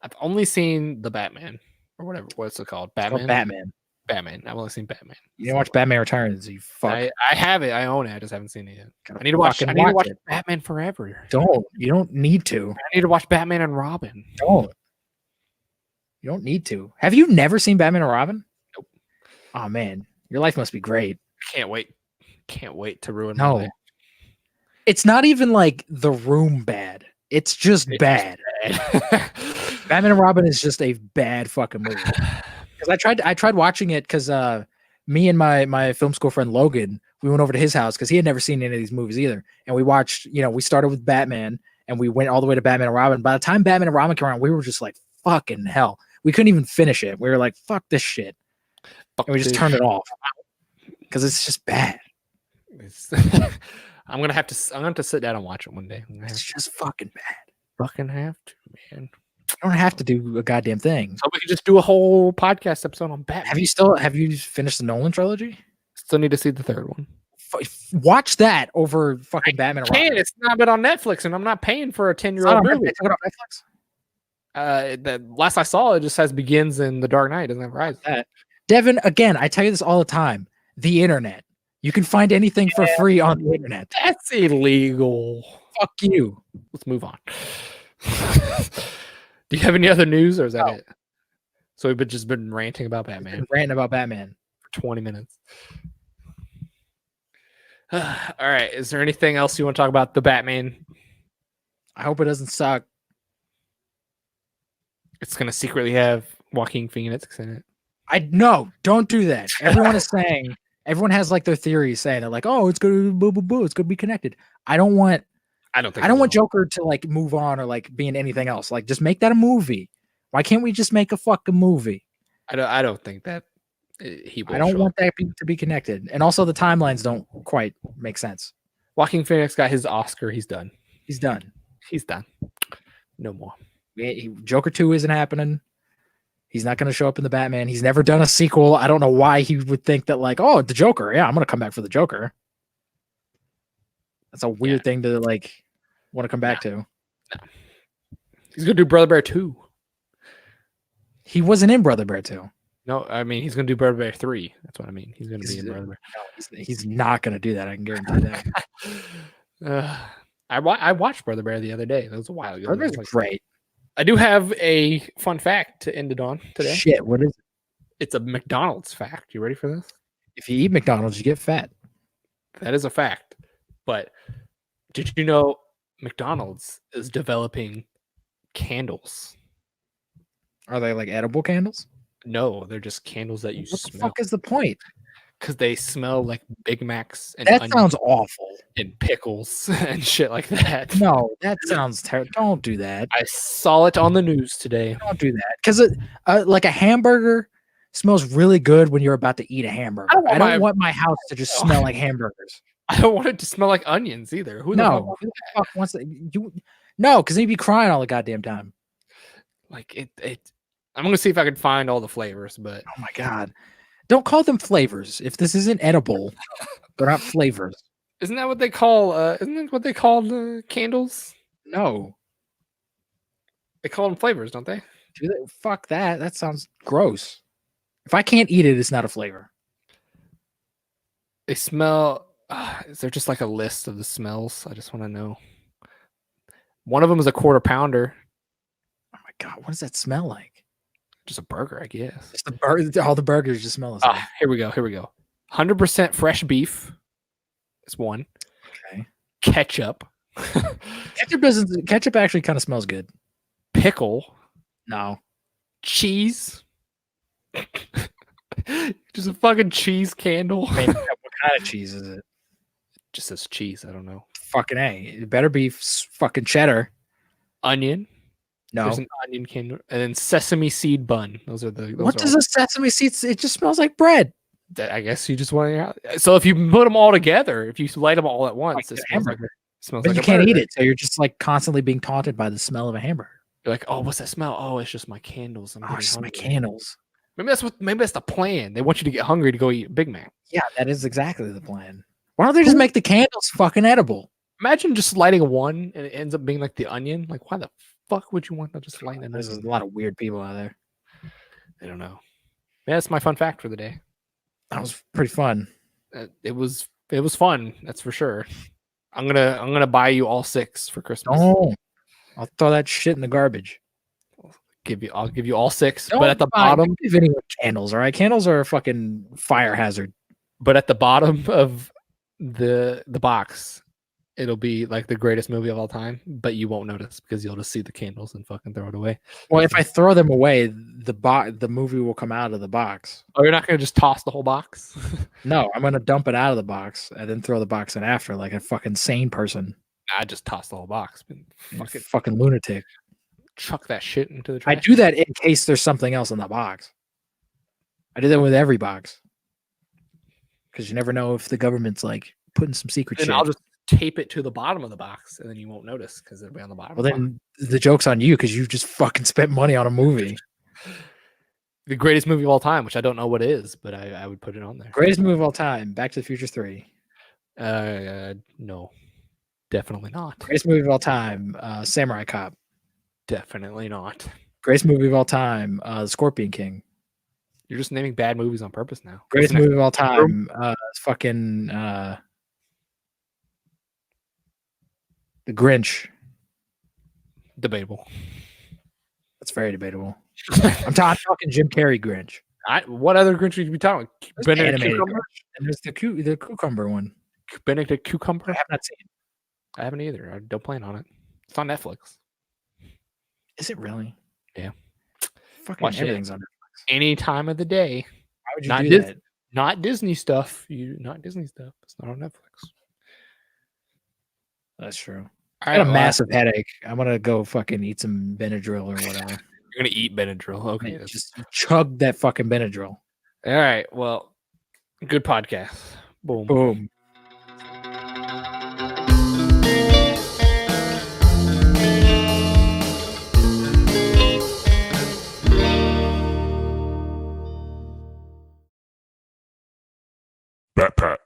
I've only seen the Batman or whatever. What's it called? Batman. Batman. I've only seen Batman. You didn't watch Batman Returns. You fuck. I have it. I own it. I just haven't seen it yet. Gotta I need to watch. fucking I need to watch it. Batman Forever. You don't need to. I need to watch Batman and Robin. Don't. You don't need to. Have you never seen Batman and Robin? Nope. Oh man, your life must be great. Can't wait. Can't wait to ruin No. my life. It's not even like The Room bad. It's just bad. Batman and Robin is just a bad fucking movie. Because I tried watching it because me and my film school friend Logan, we went over to his house because he had never seen any of these movies either. And we watched, we started with Batman and we went all the way to Batman and Robin. By the time Batman and Robin came around, we were just like, fucking hell. We couldn't even finish it. We were like, fuck this shit. And we just turn it off because it's just bad. I'm gonna have to sit down and watch it one day. It's just fucking bad. Fucking have to, man. I don't have to do a goddamn thing. So we can just do a whole podcast episode on Batman. Have you finished the Nolan trilogy? Still need to see the third one. Watch that over fucking Batman. It's not been on Netflix, and I'm not paying for a 10-year-old movie. They took it off Netflix. The last I saw, it just has Begins and The Dark Knight. It doesn't have Rise. Devin, again, I tell you this all the time. The internet. You can find anything for free on the internet. That's illegal. Fuck you. Let's move on. Do you have any other news, or is that it? So we've just been ranting about Batman. Ranting about Batman for 20 minutes. All right. Is there anything else you want to talk about the Batman? I hope it doesn't suck. It's gonna secretly have Joaquin Phoenix in it. No, don't do that. Everyone is saying, everyone has like their theories saying that, like, oh, it's gonna boo boo boo, it's gonna be connected. I don't want Joker to like move on or like be in anything else. Like, just make that a movie. Why can't we just make a fucking movie? I don't think that he will. I don't want that to be connected. And also the timelines don't quite make sense. Joaquin Phoenix got his Oscar. He's done. He's done. No more. Joker 2 isn't happening. He's not going to show up in the Batman. He's never done a sequel. I don't know why he would think that, like, oh, the Joker. Yeah, I'm going to come back for the Joker. That's a weird thing to like want to come back to. No. He's going to do Brother Bear 2. He wasn't in Brother Bear 2. No, I mean, he's going to do Brother Bear 3. That's what I mean. He's going to be in Brother Bear. No, he's not going to do that. I can guarantee that. I watched Brother Bear the other day. That was a while ago. Brother Bear's great. I do have a fun fact to end it on today. Shit, what is it? It's a McDonald's fact. You ready for this? If you eat McDonald's, you get fat. That is a fact. But did you know McDonald's is developing candles? Are they like edible candles? No, they're just candles that you smell. What the fuck is the point? Because they smell like Big Macs and that sounds awful. And pickles and shit like that. No, that sounds terrible. Don't do that. I saw it on the news today. Don't do that. Because like a hamburger smells really good when you're about to eat a hamburger. I don't want my house to just smell like hamburgers. I don't want it to smell like onions either. Who the fuck wants that? No, because you'd be crying all the goddamn time. Like it. I'm gonna see if I can find all the flavors, but oh my god. Don't call them flavors. If this isn't edible, they're not flavors. Isn't that what they call? Isn't that what they call candles? No, they call them flavors, don't they? Do they? Fuck that. That sounds gross. If I can't eat it, it's not a flavor. They smell. Is there just like a list of the smells? I just want to know. One of them is a quarter pounder. Oh my god, what does that smell like? Just a burger, I guess. Just all the burgers just smell the same. Here we go. 100% fresh beef is one. Okay. Ketchup. Ketchup actually kind of smells good. Pickle. No. Cheese. Just a fucking cheese candle. I mean, what kind of cheese is it? Just says cheese. I don't know. Fucking A. It better be fucking cheddar. Onion. No. There's an onion candle, and then sesame seed bun. Those are the. What does a sesame seed? It just smells like bread. I guess you just want to. So if you put them all together, if you light them all at once, it smells like. But you can't eat it, so you're just like constantly being taunted by the smell of a hamburger. You're like, oh, what's that smell? Oh, it's just my candles. It's just my candles. Maybe that's the plan. They want you to get hungry to go eat a Big Mac. Yeah, that is exactly the plan. Why don't they just make the candles fucking edible? Imagine just lighting one and it ends up being like the onion. Like, why the fuck would you want to just light it? There's a lot of weird people out there. I don't know. Yeah, that's my fun fact for the day. That was pretty fun. It was fun. That's for sure. I'm gonna buy you all 6 for Christmas. Oh, I'll throw that shit in the garbage. I'll give you all 6. But at the bottom, give anyone candles. All right, candles are a fucking fire hazard. But at the bottom of the box, it'll be like the greatest movie of all time. But you won't notice because you'll just see the candles and fucking throw it away. Well, if I throw them away, the movie will come out of the box. Oh, you're not gonna just toss the whole box? No, I'm gonna dump it out of the box and then throw the box in after, like a fucking sane person. I just toss the whole box. Fucking lunatic. Chuck that shit into the trash. I do that in case there's something else in the box. I do that with every box because you never know if the government's like putting some secret Then shit. I'll just tape it to the bottom of the box, and then you won't notice because it'll be on the bottom. Well, then the joke's on you because you just fucking spent money on a movie. The greatest movie of all time, which I don't know what it is, but I would put it on there. Greatest movie of all time, Back to the Future 3. No, definitely not. Greatest movie of all time, Samurai Cop. Definitely not. Greatest movie of all time, Scorpion King. You're just naming bad movies on purpose now. Greatest What's movie of all time, fucking The Grinch. debatable? That's very debatable. I'm talking Jim Carrey Grinch. What other Grinch would you be talking? There's Benedict animated Cucumber? Grinch, and there's the cucumber one. Benedict Cucumber? I have not seen. I haven't either. I don't plan on it. It's on Netflix. Is it really? Yeah. Fucking Watch it. everything's on. Any time of the day. Why would you Not do Dis- that? Not Disney stuff. Not Disney stuff. It's not on Netflix. That's true. I I got a massive headache. I'm gonna go fucking eat some Benadryl or whatever. You're gonna eat Benadryl. Okay. Man, just chug that fucking Benadryl. All right. Well, good podcast. Boom. Boom. Pat.